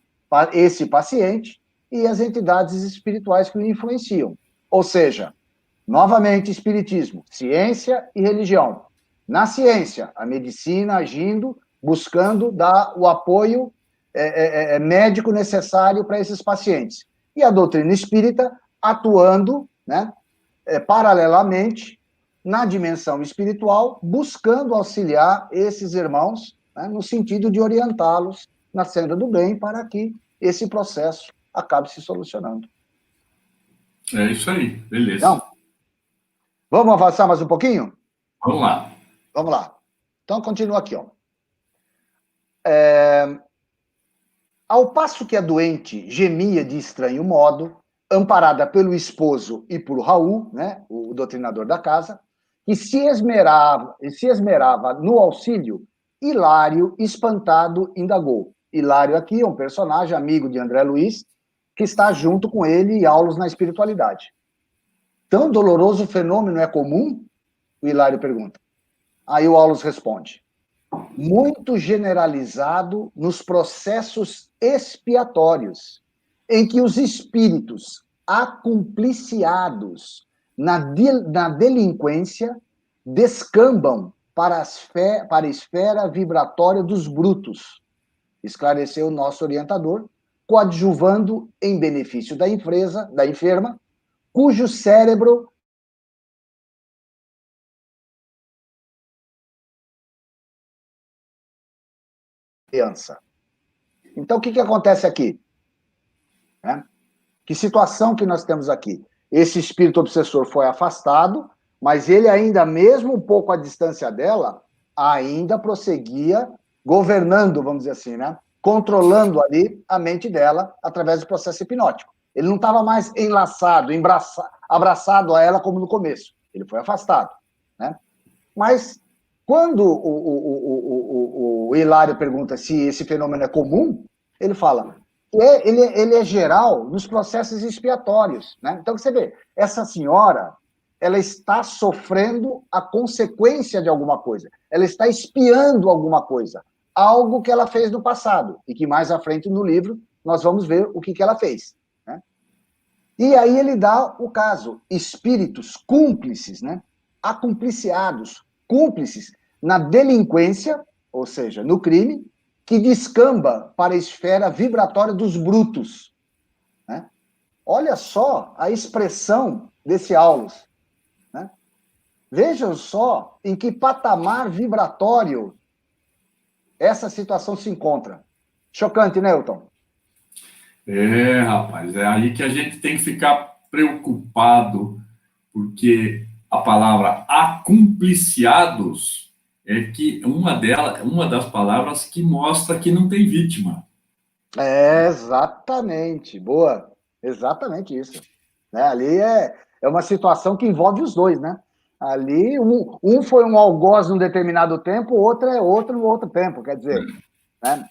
esse paciente e as entidades espirituais que o influenciam. Ou seja, novamente, espiritismo, ciência e religião. Na ciência, a medicina agindo, buscando dar o apoio médico necessário para esses pacientes. E a doutrina espírita atuando, né, paralelamente, na dimensão espiritual, buscando auxiliar esses irmãos, né, no sentido de orientá-los na senda do bem para que esse processo acabe se solucionando. É isso aí, beleza. Não? Vamos avançar mais um pouquinho? Vamos lá. Vamos lá. Então, continua aqui. Ó. Ao passo que a doente gemia de estranho modo, amparada pelo esposo e por Raul, né, o doutrinador da casa, que se esmerava no auxílio, Hilário, espantado, indagou. Hilário aqui é um personagem amigo de André Luiz, que está junto com ele e aulos na espiritualidade. Tão doloroso fenômeno é comum? O Hilário pergunta. Aí o Aulus responde. Muito generalizado nos processos expiatórios, em que os espíritos acumpliciados na delinquência descambam para a esfera vibratória dos brutos, esclareceu o nosso orientador, coadjuvando em benefício da enferma, cujo cérebro criança. Então, o que acontece aqui? Né? Que situação que nós temos aqui? Esse espírito obsessor foi afastado, mas ele ainda, mesmo um pouco à distância dela, ainda prosseguia governando, vamos dizer assim, né? Controlando ali a mente dela através do processo hipnótico. Ele não estava mais enlaçado, abraçado a ela como no começo. Ele foi afastado. Né? Mas quando o Hilário pergunta se esse fenômeno é comum, ele fala ele é geral nos processos expiatórios. Né? Então, você vê, essa senhora ela está sofrendo a consequência de alguma coisa. Ela está expiando alguma coisa. Algo que ela fez no passado. E que mais à frente no livro nós vamos ver o que ela fez. Né? E aí ele dá o caso. Espíritos cúmplices, né? Acumpliciados, cúmplices na delinquência, ou seja, no crime, que descamba para a esfera vibratória dos brutos. Né? Olha só a expressão desse Aulus. Né? Vejam só em que patamar vibratório essa situação se encontra. Chocante, né, Elton? É, rapaz, é aí que a gente tem que ficar preocupado, porque a palavra acumpliciados é que uma das palavras que mostra que não tem vítima. É, exatamente, boa, exatamente isso. Né? Ali é uma situação que envolve os dois, né? Ali, um foi um algoz num determinado tempo, o outro é outro no outro tempo, quer dizer. Né?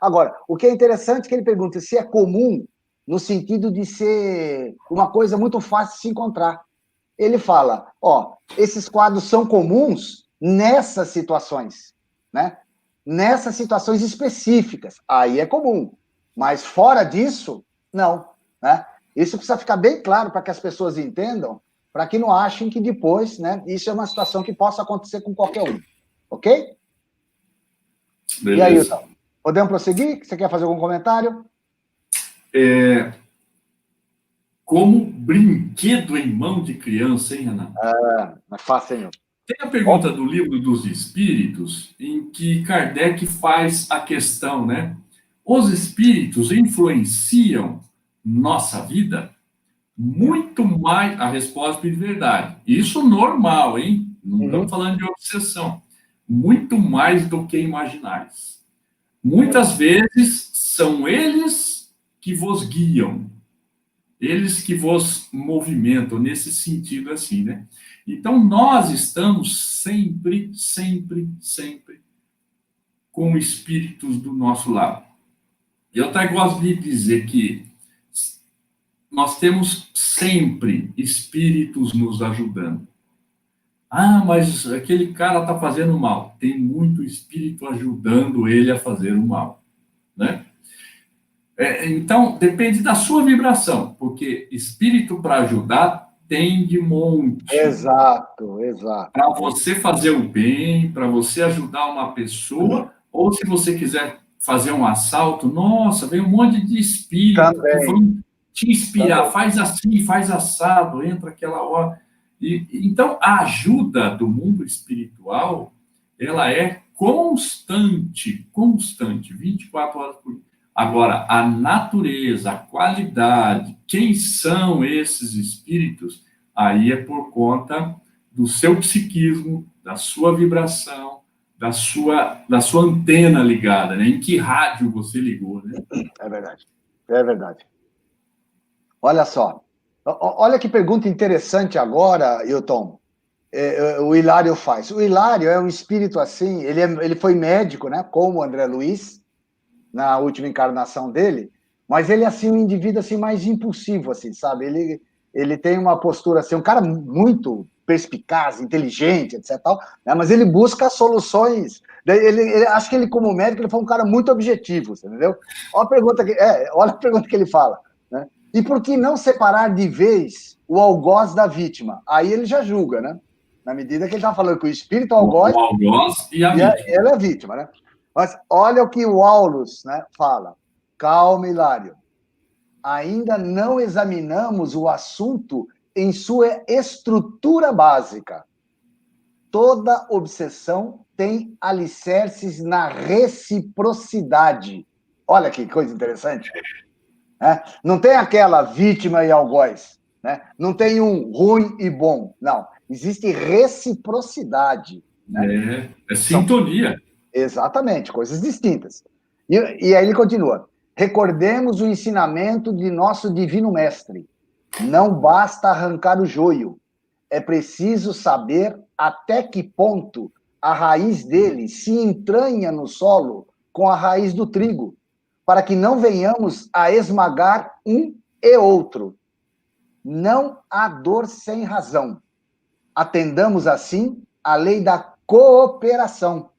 Agora, o que é interessante é que ele pergunta se é comum no sentido de ser uma coisa muito fácil de se encontrar. Ele fala, ó, esses quadros são comuns nessas situações, né? Nessas situações específicas, aí é comum. Mas fora disso, não. Né? Isso precisa ficar bem claro para que as pessoas entendam, para que não achem que depois, né, isso é uma situação que possa acontecer com qualquer um. Ok? Beleza. E aí, então, podemos prosseguir? Você quer fazer algum comentário? Como brinquedo em mão de criança, hein, Renato? É fácil, hein? Tem a pergunta do Livro dos Espíritos, em que Kardec faz a questão, né? Os espíritos influenciam nossa vida? Muito mais, a resposta de verdade. Isso normal, hein? Não estamos falando de obsessão. Muito mais do que imaginais. Muitas vezes são eles que vos guiam. eles que vos movimentam nesse sentido assim, né? Então, nós estamos sempre, sempre, sempre com espíritos do nosso lado. Eu até gosto de dizer que nós temos sempre espíritos nos ajudando. Ah, mas aquele cara está fazendo mal. Tem muito espírito ajudando ele a fazer o mal, né? Então, depende da sua vibração, porque espírito para ajudar tem de monte. Exato, exato. Para você fazer o bem, para você ajudar uma pessoa, ou se você quiser fazer um assalto, nossa, vem um monte de espírito que vão te inspirar, faz assim, faz assado, entra aquela hora. Então, a ajuda do mundo espiritual, ela é constante, constante, 24 horas por dia. Agora, a natureza, a qualidade, quem são esses espíritos, aí é por conta do seu psiquismo, da sua vibração, da sua antena ligada, né? Em que rádio você ligou, né? É verdade, é verdade. Olha só, olha que pergunta interessante agora, Hilton. O Hilário faz. O Hilário é um espírito assim, ele foi médico, né? Como o André Luiz, na última encarnação dele, mas ele é assim, um indivíduo assim, mais impulsivo, assim, sabe? Ele tem uma postura assim, um cara muito perspicaz, inteligente, etc. Tal, né? Mas ele busca soluções. Acho que ele, como médico, ele foi um cara muito objetivo, entendeu? Olha a pergunta que ele fala. Né? E por que não separar de vez o algoz da vítima? Aí ele já julga, né? Na medida que ele está falando que o espírito algoz, o algoz e a vítima. Ela é a vítima, né? Mas olha o que o Aulus, né, fala. Calma, Hilário. Ainda não examinamos o assunto em sua estrutura básica. Toda obsessão tem alicerces na reciprocidade. Olha que coisa interessante. Né? Não tem aquela vítima e algoz. Né? Não tem um ruim e bom. Não. Existe reciprocidade. Né? É sintonia. Exatamente, coisas distintas. E aí ele continua. Recordemos o ensinamento de nosso divino mestre. Não basta arrancar o joio. É preciso saber até que ponto a raiz dele se entranha no solo com a raiz do trigo, para que não venhamos a esmagar um e outro. Não há dor sem razão. Atendamos, assim, a lei da cooperação,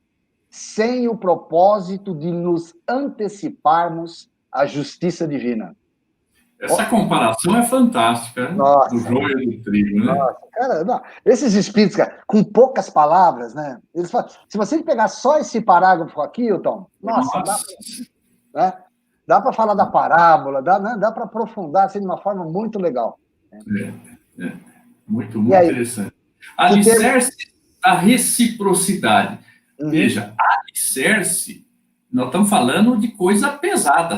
sem o propósito de nos anteciparmos à justiça divina. Essa comparação é fantástica, né? Nossa, do joio e do trigo, né? Nossa, cara, não. Esses espíritos, cara, com poucas palavras, né? Eles falam, se você pegar só esse parágrafo aqui, Hilton, nossa. Dá para falar da parábola, dá para aprofundar assim, de uma forma muito legal. Muito interessante. Alicerce da reciprocidade. Veja, alicerce, nós estamos falando de coisa pesada,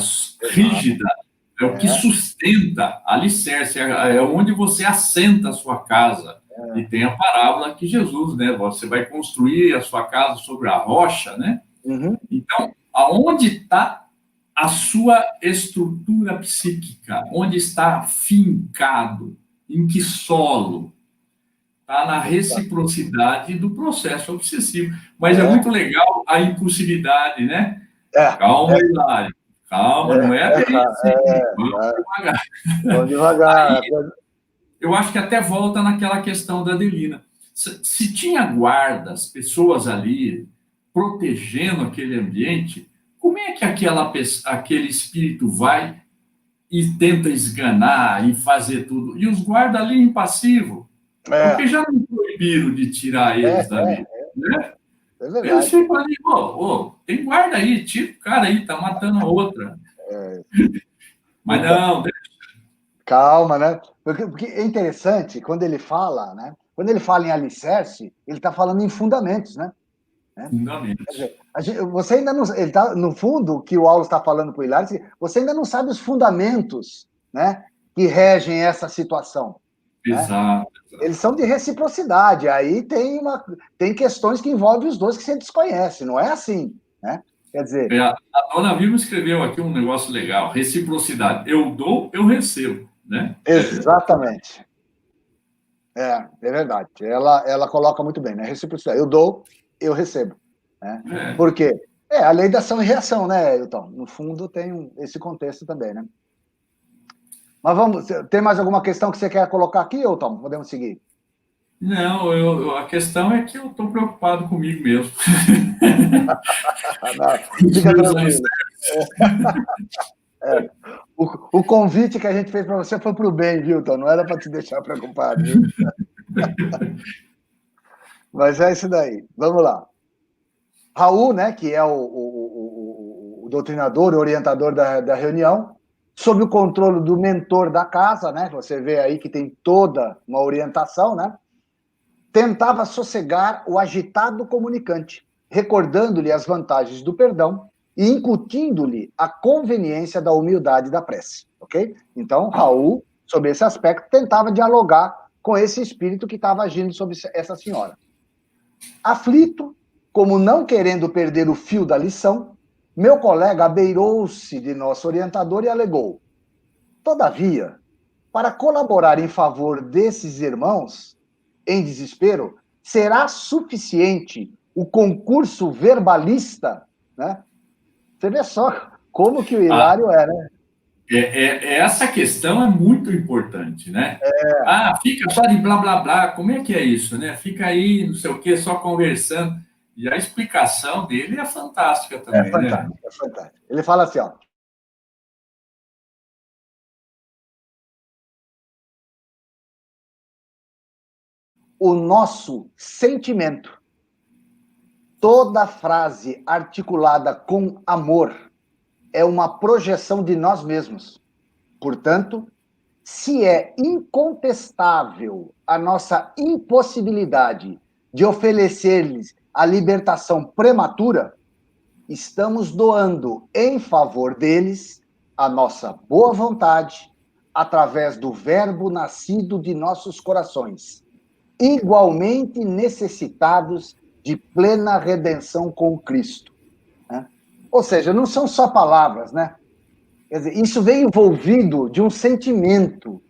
rígida. É o que sustenta, alicerce, é onde você assenta a sua casa. E tem a parábola que Jesus, né? Você vai construir a sua casa sobre a rocha, né? Então, aonde está a sua estrutura psíquica? Onde está fincado? Em que solo? Está na reciprocidade do processo obsessivo. Mas é muito legal a impulsividade, né? Calma, Hilário. Calma, não é bem assim. Vamos devagar. Vamos devagar. Aí, eu acho que até volta naquela questão da Adelina. Se tinha guardas, pessoas ali protegendo aquele ambiente, como é que aquele espírito vai e tenta esganar e fazer tudo? E os guardas ali impassivos, porque já não proibiram de tirar eles dali, né? Eles ficam ali, tem guarda aí, tira o cara aí, tá matando a outra. Mas não, calma, né? Porque é interessante, quando ele fala, né? Quando ele fala em alicerce, ele está falando em fundamentos, né? Fundamentos. Você ainda não... Ele tá, no fundo, o que o Aulus está falando para o Hilário, você ainda não sabe os fundamentos, né? Que regem essa situação. Exato. Né? Eles são de reciprocidade. Aí tem questões que envolvem os dois que você desconhece. Não é assim, né? Quer dizer... A dona Vilma escreveu aqui um negócio legal. Reciprocidade. Eu dou, eu recebo. né? Exatamente. É verdade. Ela coloca muito bem, né? Reciprocidade. Eu dou, eu recebo. Né? Por quê? A lei da ação e reação, né, Hilton? No fundo, tem esse contexto também, né? Mas vamos, tem mais alguma questão que você quer colocar aqui, Hilton? Podemos seguir. Não, a questão é que eu estou preocupado comigo mesmo. Não, Com os fica meus tranquilo. alicerces. O convite que a gente fez para você foi para o bem, viu, Hilton? Não era para te deixar preocupado, viu? Mas é isso daí. Vamos lá. Raul, né, que é o doutrinador, o orientador da reunião, sob o controle do mentor da casa, né? Você vê aí que tem toda uma orientação, né? Tentava sossegar o agitado comunicante, recordando-lhe as vantagens do perdão e incutindo-lhe a conveniência da humildade da prece, ok? Então, Raul, sob esse aspecto, tentava dialogar com esse espírito que estava agindo sobre essa senhora. Aflito, como não querendo perder o fio da lição, meu colega abeirou-se de nosso orientador e alegou: todavia, para colaborar em favor desses irmãos em desespero, será suficiente o concurso verbalista, né? Você vê só como que o Ah, Hilário é, né? essa questão é muito importante, né? Fica só de blá blá blá, como é que é isso, né? Fica aí, não sei o quê, só conversando. E a explicação dele é fantástica É também, né? fantástico, é fantástico. Ele fala assim, ó: o nosso sentimento, toda frase articulada com amor, é uma projeção de nós mesmos. Portanto, se é incontestável a nossa impossibilidade de oferecer-lhes a libertação prematura, estamos doando em favor deles a nossa boa vontade através do verbo nascido de nossos corações, igualmente necessitados de plena redenção com Cristo. Né? Ou seja, não são só palavras, né? Quer dizer, isso vem envolvido de um sentimento,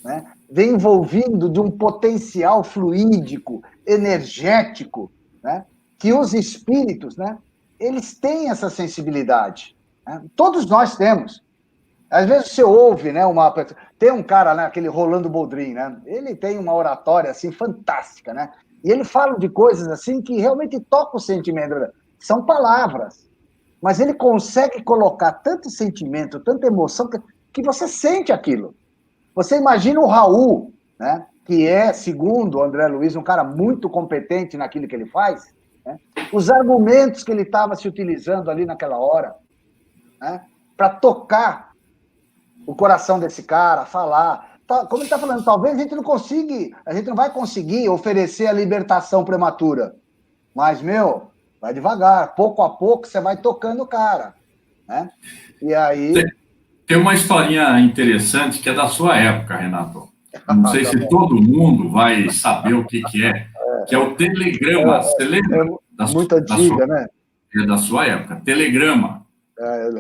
né? Vem envolvido de um potencial fluídico, energético, né? Que os espíritos, né? Eles têm essa sensibilidade. Né? Todos nós temos. Às vezes você ouve, né? Tem um cara, né? Aquele Rolando Boldrin, né? Ele tem uma oratória assim fantástica, né? E ele fala de coisas assim que realmente tocam o sentimento. São palavras, mas ele consegue colocar tanto sentimento, tanta emoção que você sente aquilo. Você imagina o Raul, né? Que é, segundo o André Luiz, um cara muito competente naquilo que ele faz, né? Os argumentos que ele estava se utilizando ali naquela hora, né? Para tocar o coração desse cara, falar. Como ele está falando, talvez a gente não vai conseguir oferecer a libertação prematura. Mas, meu, vai devagar, pouco a pouco você vai tocando o cara. Né? E aí. Tem uma historinha interessante que é da sua época, Renato. Não sei Tá se bom. todo mundo vai saber o que é o telegrama. Você É lembra muito antiga, né? da sua época? Telegrama. Eu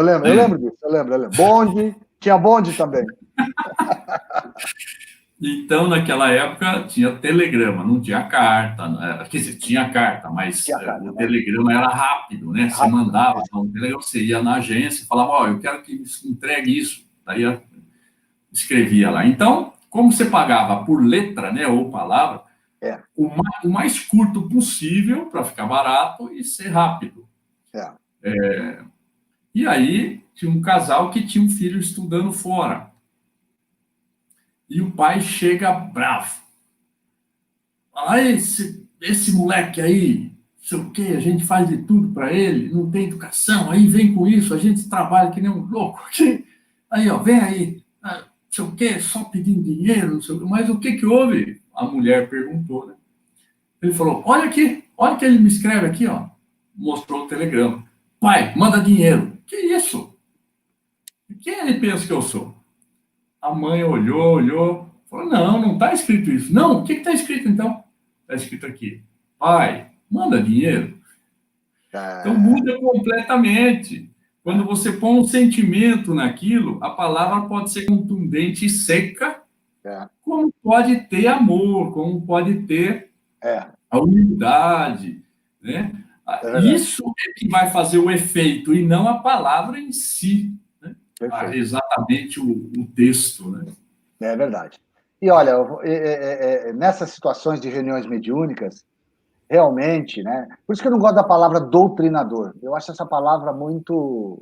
lembro. Eu lembro disso, eu lembro. Bonde, tinha bonde também. Então, naquela época, tinha telegrama, não tinha carta. Quer dizer, tinha carta, mas Tinha carta, o mas telegrama era rápido, né? Você rápido. mandava um telegrama, você ia na agência e falava: Ó, eu quero que entregue isso. Daí escrevia lá. Então, como você pagava por letra, né, ou palavra, É, o mais curto possível para ficar barato e ser rápido. é. E aí, tinha um casal que tinha um filho estudando fora. E o pai chega bravo. Fala: esse moleque aí, não sei o quê, a gente faz de tudo para ele, não tem educação, aí vem com isso, a gente trabalha que nem um louco aqui. Aí, ó, vem aí, não sei o quê, só pedindo dinheiro, não sei o quê. Mas o que que houve? A mulher perguntou, né? Ele falou: olha aqui, olha que ele me escreve aqui, ó. Mostrou o telegrama. Pai, manda dinheiro. Que isso? Quem ele pensa que eu sou? A mãe olhou, falou: não está escrito isso. Não, o que está escrito então? Está escrito aqui: pai, manda dinheiro. Então É, muda completamente. Quando você põe um sentimento naquilo, a palavra pode ser contundente e seca, como pode ter amor, como pode ter a humildade, né? Isso é que vai fazer o efeito, e não a palavra em si, né? Exatamente o texto, né? É verdade. E olha, nessas situações de reuniões mediúnicas, realmente, né? Por isso que eu não gosto da palavra doutrinador. Eu acho essa palavra muito,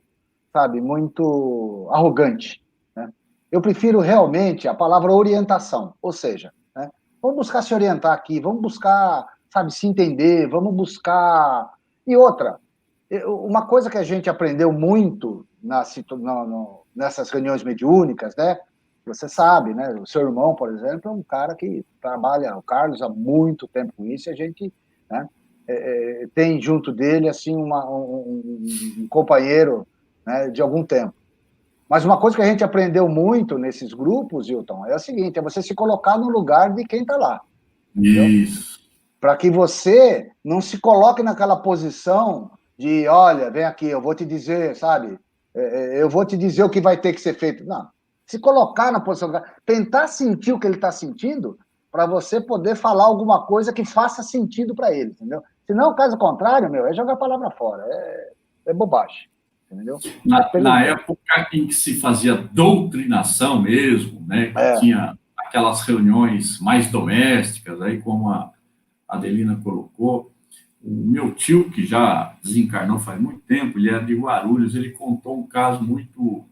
sabe, muito arrogante, né? Eu prefiro realmente a palavra orientação, ou seja, né? Vamos buscar se orientar aqui, vamos buscar, sabe, se entender, vamos buscar. E outra, uma coisa que a gente aprendeu muito nessas reuniões mediúnicas, né? Você sabe, né? O seu irmão, por exemplo, é um cara que trabalha, o Carlos, há muito tempo com isso, e a gente, né, tem junto dele assim um companheiro, né, de algum tempo. Mas uma coisa que a gente aprendeu muito nesses grupos, Hilton, é o seguinte: é você se colocar no lugar de quem está lá. Isso. Para que você não se coloque naquela posição de, olha, vem aqui, eu vou te dizer, sabe? Eu vou te dizer o que vai ter que ser feito. Não. Se colocar na posição, tentar sentir o que ele está sentindo, para você poder falar alguma coisa que faça sentido para ele, entendeu? Se não, caso contrário, meu, é jogar a palavra fora. É bobagem, entendeu? Na época em que se fazia doutrinação mesmo, né? Que tinha aquelas reuniões mais domésticas, aí como a Adelina colocou, o meu tio, que já desencarnou faz muito tempo, ele é de Guarulhos, ele contou um caso muito,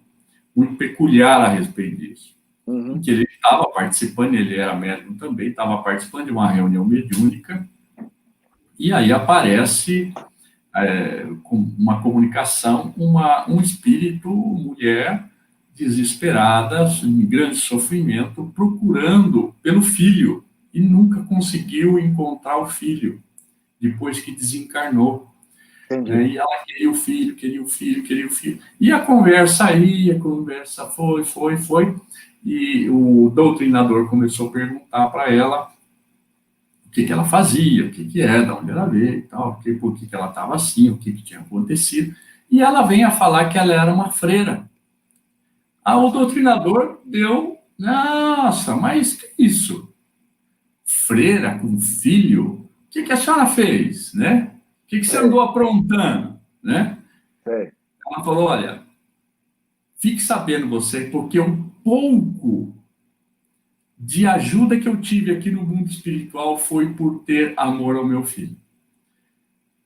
muito peculiar a respeito disso. Em que ele estava participando, ele era médium também, estava participando de uma reunião mediúnica, e aí aparece, com uma comunicação, um espírito, mulher, desesperada, em grande sofrimento, procurando pelo filho, e nunca conseguiu encontrar o filho, depois que desencarnou. E ela queria o filho, queria o filho, queria o filho. E a conversa ia, a conversa foi. E o doutrinador começou a perguntar para ela o que ela fazia, o que é, de onde ela veio e tal, por que ela estava assim, o que tinha acontecido. E ela vem a falar que ela era uma freira. O doutrinador deu, nossa, mas que isso? Freira com filho? O que a senhora fez, né? O que você andou aprontando, né? Ela falou, olha, fique sabendo você, porque um pouco de ajuda que eu tive aqui no mundo espiritual foi por ter amor ao meu filho.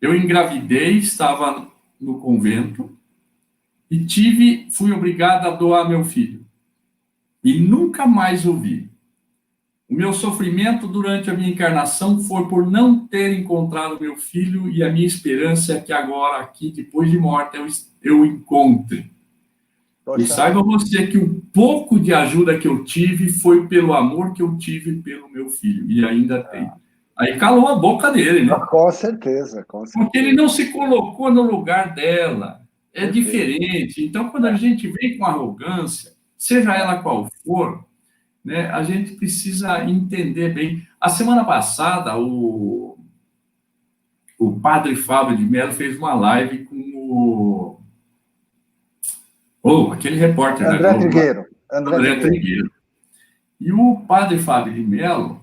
Eu engravidei, estava no convento e fui obrigada a doar meu filho. E nunca mais o vi. O meu sofrimento durante a minha encarnação foi por não ter encontrado meu filho, e a minha esperança é que agora, aqui, depois de morta, eu o encontre. E saiba você que o pouco de ajuda que eu tive foi pelo amor que eu tive pelo meu filho, e ainda tem. Aí calou a boca dele, né? Com certeza, com certeza. Porque ele não se colocou no lugar dela. É diferente. Então, quando a gente vem com arrogância, seja ela qual for, né, a gente precisa entender bem. A semana passada, o padre Fábio de Mello fez uma live com aquele repórter André da Globo, Trigueiro. André Trigueiro. E o padre Fábio de Mello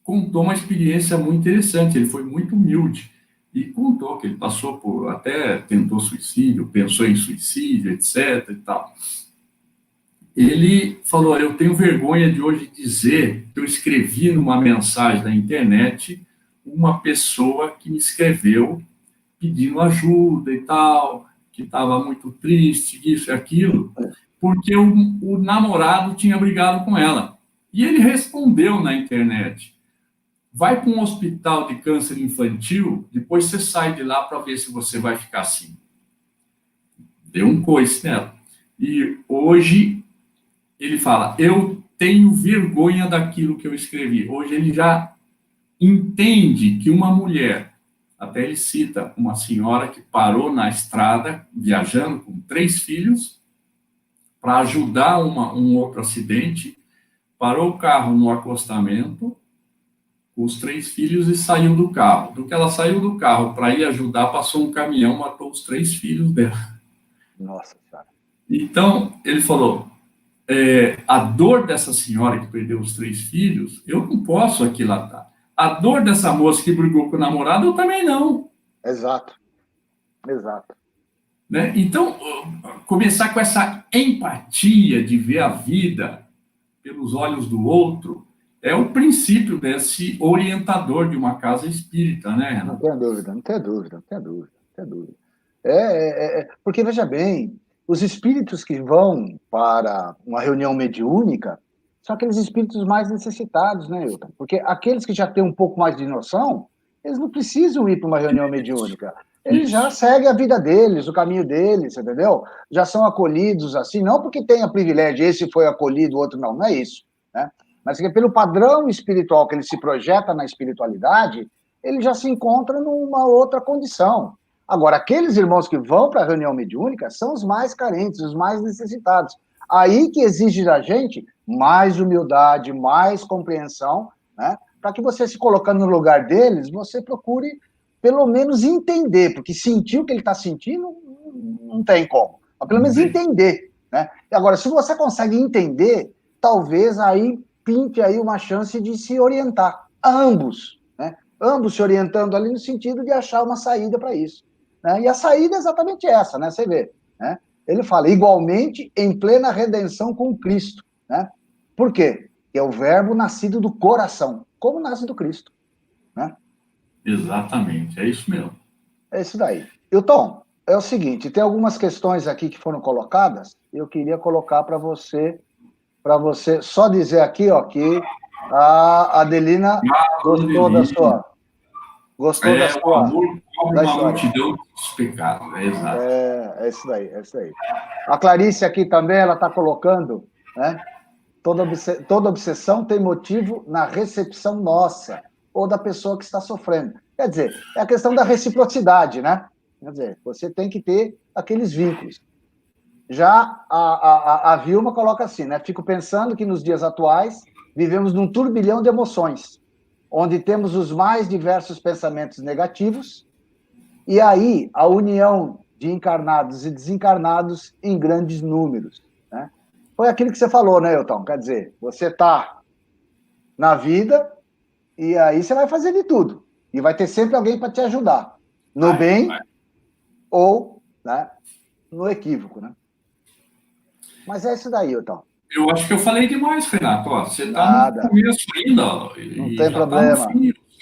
contou uma experiência muito interessante. Ele foi muito humilde e contou que ele passou até tentou suicídio, pensou em suicídio, etc. e tal. Ele falou, eu tenho vergonha de hoje dizer que eu escrevi numa mensagem na internet uma pessoa que me escreveu pedindo ajuda e tal, que estava muito triste, isso e aquilo, porque o namorado tinha brigado com ela. E ele respondeu na internet, vai para um hospital de câncer infantil, depois você sai de lá para ver se você vai ficar assim. Deu um coice nela. E hoje ele fala, eu tenho vergonha daquilo que eu escrevi. Hoje ele já entende que uma mulher, até ele cita uma senhora que parou na estrada, viajando com 3 filhos, para ajudar um outro acidente, parou o carro no acostamento, os 3 filhos e saiu do carro. Do que ela saiu do carro para ir ajudar, passou um caminhão, matou os 3 filhos dela. Nossa Senhora. Então, ele falou, a dor dessa senhora que perdeu os 3 filhos, eu não posso aquilatar. A dor dessa moça que brigou com o namorado, eu também não. Exato. Exato. Né? Então, começar com essa empatia de ver a vida pelos olhos do outro é o princípio desse orientador de uma casa espírita, né, Renato? Não tenha dúvida, não tenha dúvida, não tenha dúvida, não tenha dúvida. Porque, veja bem, os espíritos que vão para uma reunião mediúnica são aqueles espíritos mais necessitados, né, Hilton? Porque aqueles que já têm um pouco mais de noção, eles não precisam ir para uma reunião mediúnica. Eles já seguem a vida deles, o caminho deles, entendeu? Já são acolhidos assim, não porque tenha privilégio, esse foi acolhido, o outro não, não é isso, né? Mas que pelo padrão espiritual que ele se projeta na espiritualidade, ele já se encontra numa outra condição. Agora, aqueles irmãos que vão para a reunião mediúnica são os mais carentes, os mais necessitados. Aí que exige da gente mais humildade, mais compreensão, né? Para que você, se colocando no lugar deles, você procure pelo menos entender, porque sentir o que ele está sentindo não tem como. Mas pelo menos entender, né? E agora, se você consegue entender, talvez aí pinte aí uma chance de se orientar. Ambos, né? Ambos se orientando ali no sentido de achar uma saída para isso. Né? E a saída é exatamente essa, né? Você vê, né? Ele fala, igualmente em plena redenção com Cristo, né? Por quê? Porque é o verbo nascido do coração, como nasce do Cristo, né? Exatamente, é isso mesmo. É isso daí. Hilton, é o seguinte, tem algumas questões aqui que foram colocadas, eu queria colocar para você só dizer aqui, ó, que a Adelina gostou da sua... Gostou da O sua... amor cobre da uma história. multidão dos pecados, é exato. É isso daí, é isso daí. A Clarice aqui também, ela está colocando, né? Toda obsessão tem motivo na recepção nossa, ou da pessoa que está sofrendo. Quer dizer, é a questão da reciprocidade, né? Quer dizer, você tem que ter aqueles vínculos. Já a Vilma coloca assim, né? Fico pensando que nos dias atuais vivemos num turbilhão de emoções, onde temos os mais diversos pensamentos negativos, e aí a união de encarnados e desencarnados em grandes números, né? Foi aquilo que você falou, né, Hilton? Quer dizer, você está na vida e aí você vai fazer de tudo. E vai ter sempre alguém para te ajudar. No bem ou, né, no equívoco, né? Mas é isso daí, Hilton. Eu acho que eu falei demais, Renato. Ó, você está no começo ainda. Não tem problema.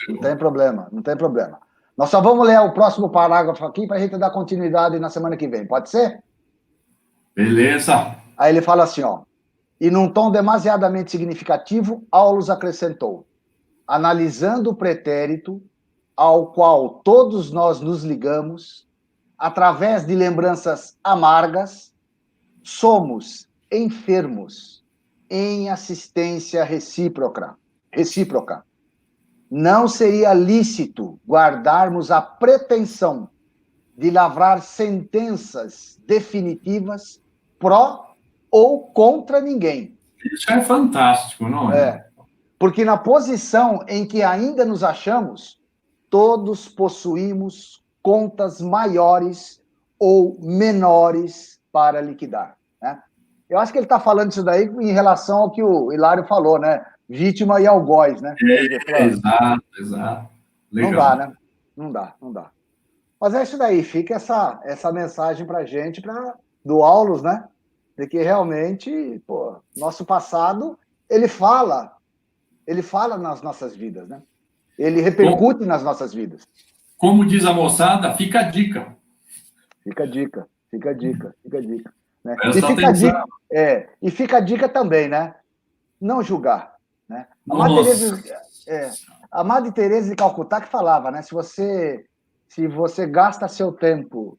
Não tem problema, não tem problema. Nós só vamos ler o próximo parágrafo aqui para a gente dar continuidade na semana que vem. Pode ser? Beleza. Aí ele fala assim, ó. E num tom demasiadamente significativo, Aulus acrescentou, analisando o pretérito ao qual todos nós nos ligamos, através de lembranças amargas, somos enfermos em assistência recíproca. Não seria lícito guardarmos a pretensão de lavrar sentenças definitivas pró ou contra ninguém. Isso é fantástico, não é? Porque na posição em que ainda nos achamos, todos possuímos contas maiores ou menores para liquidar, né? Eu acho que ele está falando isso daí em relação ao que o Hilário falou, né? Vítima e algoz, né? Exato. Legal. Não dá, né? Não dá. Mas é isso daí, fica essa mensagem para a gente, do Aulus, né? De que realmente, pô, nosso passado, ele fala nas nossas vidas, né? Ele repercute nas nossas vidas. Como diz a moçada, fica a dica. Fica a dica. Né? E fica a dica também, né? Não julgar, né? A Madre Teresa de Calcutá que falava, né? Se você gasta seu tempo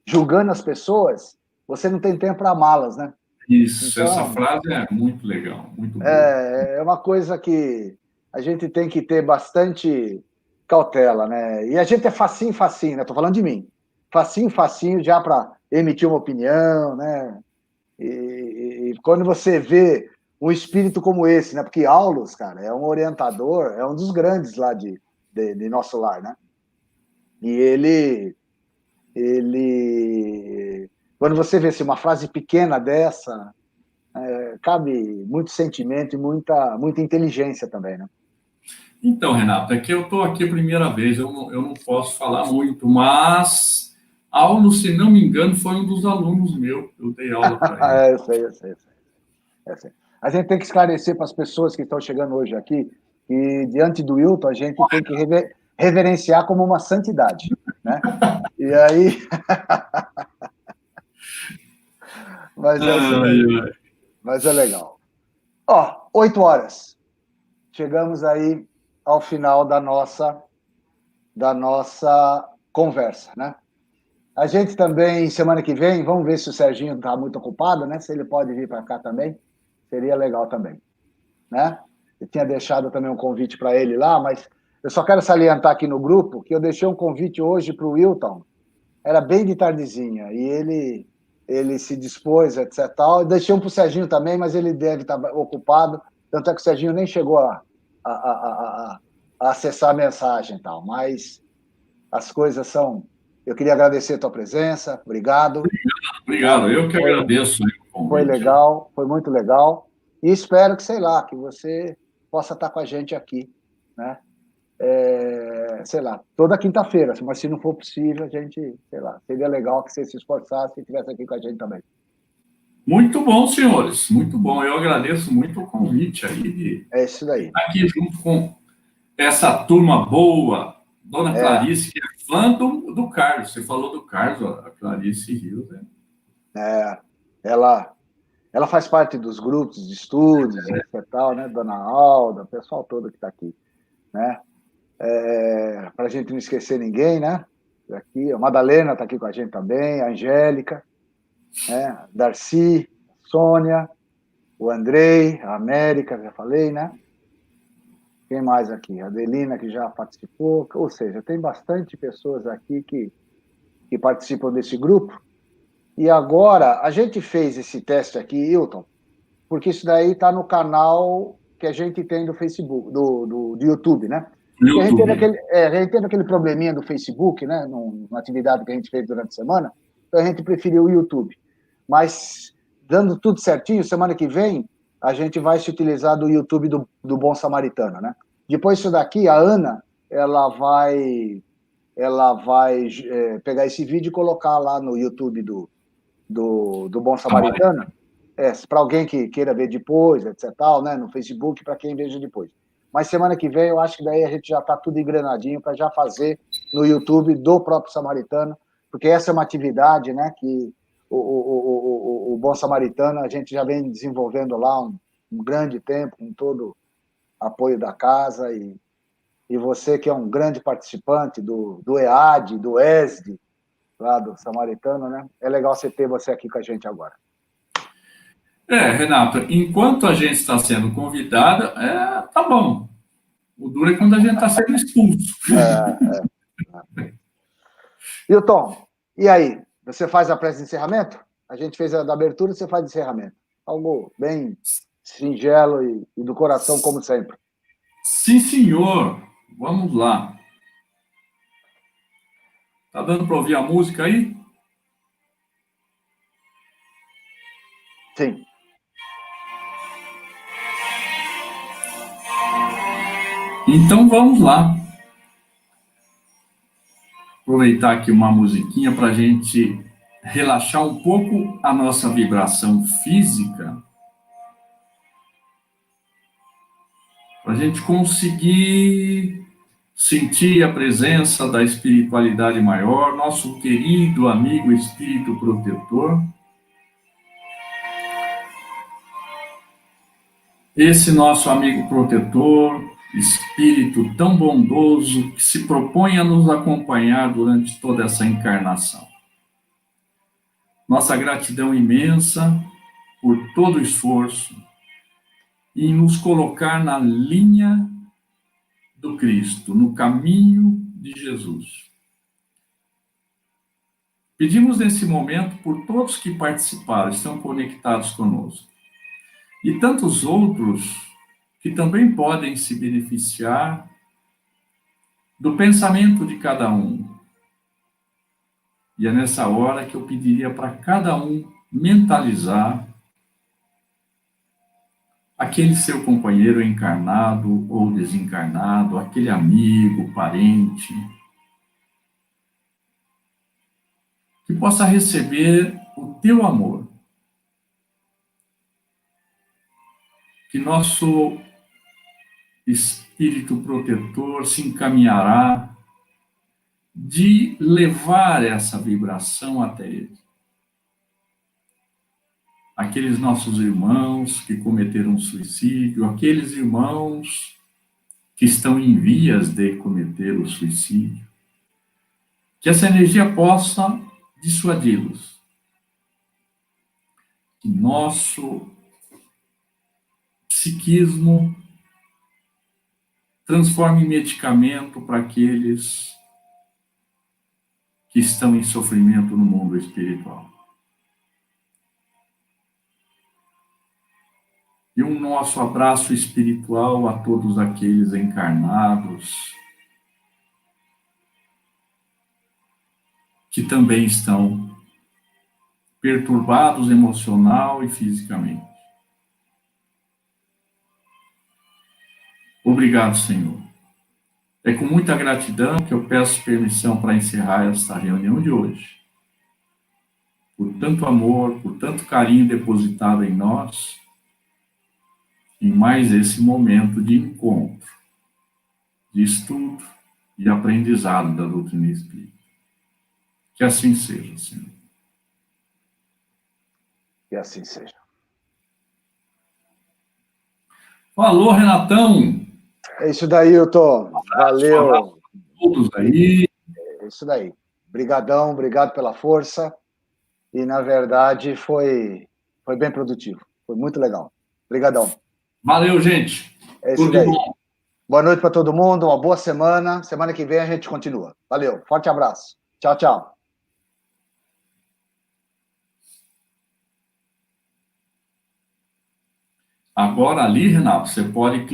julgando as pessoas, você não tem tempo para amá-las, né? Isso, então, essa frase é muito legal, muito boa. É uma coisa que a gente tem que ter bastante cautela, né? E a gente é facinho, né? Estou falando de mim. Facinho já para emitir uma opinião, né? E quando você vê um espírito como esse, né? Porque Aulus, cara, é um orientador, é um dos grandes lá de nosso lar, né? E quando você vê assim, uma frase pequena dessa, cabe muito sentimento e muita inteligência também, né? Então, Renato, é que eu estou aqui a primeira vez, eu não posso falar muito, mas Aulo, se não me engano, foi um dos alunos meu, eu dei aula para ele. Eu sei, eu sei, eu sei. Eu sei. A gente tem que esclarecer para as pessoas que estão chegando hoje aqui que, diante do Wilton, a gente tem que reverenciar como uma santidade, né? E aí... Mas é isso Ai, daí. ai. Mas é legal. Ó, 8 horas. Chegamos aí ao final da nossa conversa, né? A gente também, semana que vem, vamos ver se o Serginho está muito ocupado, né? Se ele pode vir para cá também, seria legal também, né? Eu tinha deixado também um convite para ele lá, mas eu só quero salientar aqui no grupo que eu deixei um convite hoje para o Wilton. Era bem de tardezinha, e ele se dispôs, etc. Tal. Eu deixei um para o Serginho também, mas ele deve estar ocupado, tanto é que o Serginho nem chegou a acessar a mensagem e tal. Mas as coisas são... Eu queria agradecer a tua presença, obrigado. Obrigado, eu que Foi, agradeço aí o foi convite. legal, foi muito legal. E espero que, sei lá, que você possa estar com a gente aqui, né? Sei lá, toda quinta-feira, mas se não for possível, a gente, sei lá, seria legal que você se esforçasse e estivesse aqui com a gente também. Muito bom, senhores, muito bom. Eu agradeço muito o convite aí de É isso daí. estar aqui junto com essa turma boa, Dona É, Clarice, que é fã do Carlos. Você falou do Carlos, a Clarice Rios, né? é, ela faz parte dos grupos de estudos, etc. Tal, né? Dona Alda, o pessoal todo que está aqui, né? Para a gente não esquecer ninguém, né? Aqui, a Madalena está aqui com a gente também, a Angélica, né? Darcy, Sônia, o Andrei, a América, já falei, né? Quem mais aqui? A Adelina, que já participou. Ou seja, tem bastante pessoas aqui que participam desse grupo. E agora, a gente fez esse teste aqui, Hilton, porque isso daí está no canal que a gente tem do Facebook, do YouTube, né? No Porque YouTube. a gente teve aquele probleminha do Facebook, né? Numa atividade que a gente fez durante a semana, então a gente preferiu o YouTube. Mas, dando tudo certinho, semana que vem, a gente vai se utilizar do YouTube do Bom Samaritano, né? Depois disso daqui, a Ana, ela vai pegar esse vídeo e colocar lá no YouTube do Bom Samaritano, para alguém que queira ver depois, etc. Tal, né? No Facebook, para quem veja depois. Mas semana que vem eu acho que daí a gente já está tudo engrenadinho para já fazer no YouTube do próprio Samaritano, porque essa é uma atividade, né, que o Bom Samaritano a gente já vem desenvolvendo lá um grande tempo, com todo apoio da casa, e você que é um grande participante do EAD, do ESD, lá do Samaritano, né? É legal ter você aqui com a gente agora. Renato, enquanto a gente está sendo convidada, tá bom. O duro é quando a gente está sendo expulso. Hilton, e aí? Você faz a prece de encerramento? A gente fez a da abertura e você faz de encerramento. Algo bem singelo e do coração, como sempre. Sim, senhor. Vamos lá. Tá dando para ouvir a música aí? Sim. Então vamos lá. Aproveitar aqui uma musiquinha para a gente relaxar um pouco a nossa vibração física, para a gente conseguir sentir a presença da espiritualidade maior, nosso querido amigo espírito protetor. Esse nosso amigo protetor, espírito tão bondoso, que se propõe a nos acompanhar durante toda essa encarnação. Nossa gratidão imensa por todo o esforço em nos colocar na linha do Cristo, no caminho de Jesus. Pedimos nesse momento por todos que participaram, estão conectados conosco. e tantos outros que também podem se beneficiar do pensamento de cada um. E é nessa hora que eu pediria para cada um mentalizar aquele seu companheiro encarnado ou desencarnado, aquele amigo, parente, que possa receber o teu amor, que nosso espírito protetor se encaminhará de levar essa vibração até ele. Aqueles nossos irmãos que cometeram suicídio, aqueles irmãos que estão em vias de cometer o suicídio, que essa energia possa dissuadi-los. Que nosso psiquismo transforme em medicamento para aqueles que estão em sofrimento no mundo espiritual. E um nosso abraço espiritual a todos aqueles encarnados que também estão perturbados emocional e fisicamente. Obrigado, Senhor. É com muita gratidão que eu peço permissão para encerrar esta reunião de hoje. Por tanto amor, por tanto carinho depositado em nós, em mais esse momento de encontro, de estudo e aprendizado da doutrina espírita. Que assim seja, Senhor. Que assim seja. Falou, Renatão. É isso daí, Hilton. Valeu. Todos aí. É isso daí. Obrigadão, obrigado pela força. E, na verdade, foi bem produtivo. Foi muito legal. Obrigadão. Valeu, gente. É isso Tudo de daí. bom. Boa noite para todo mundo, uma boa semana. Semana que vem a gente continua. Valeu, forte abraço. Tchau, tchau. Agora ali, Renato, você pode clicar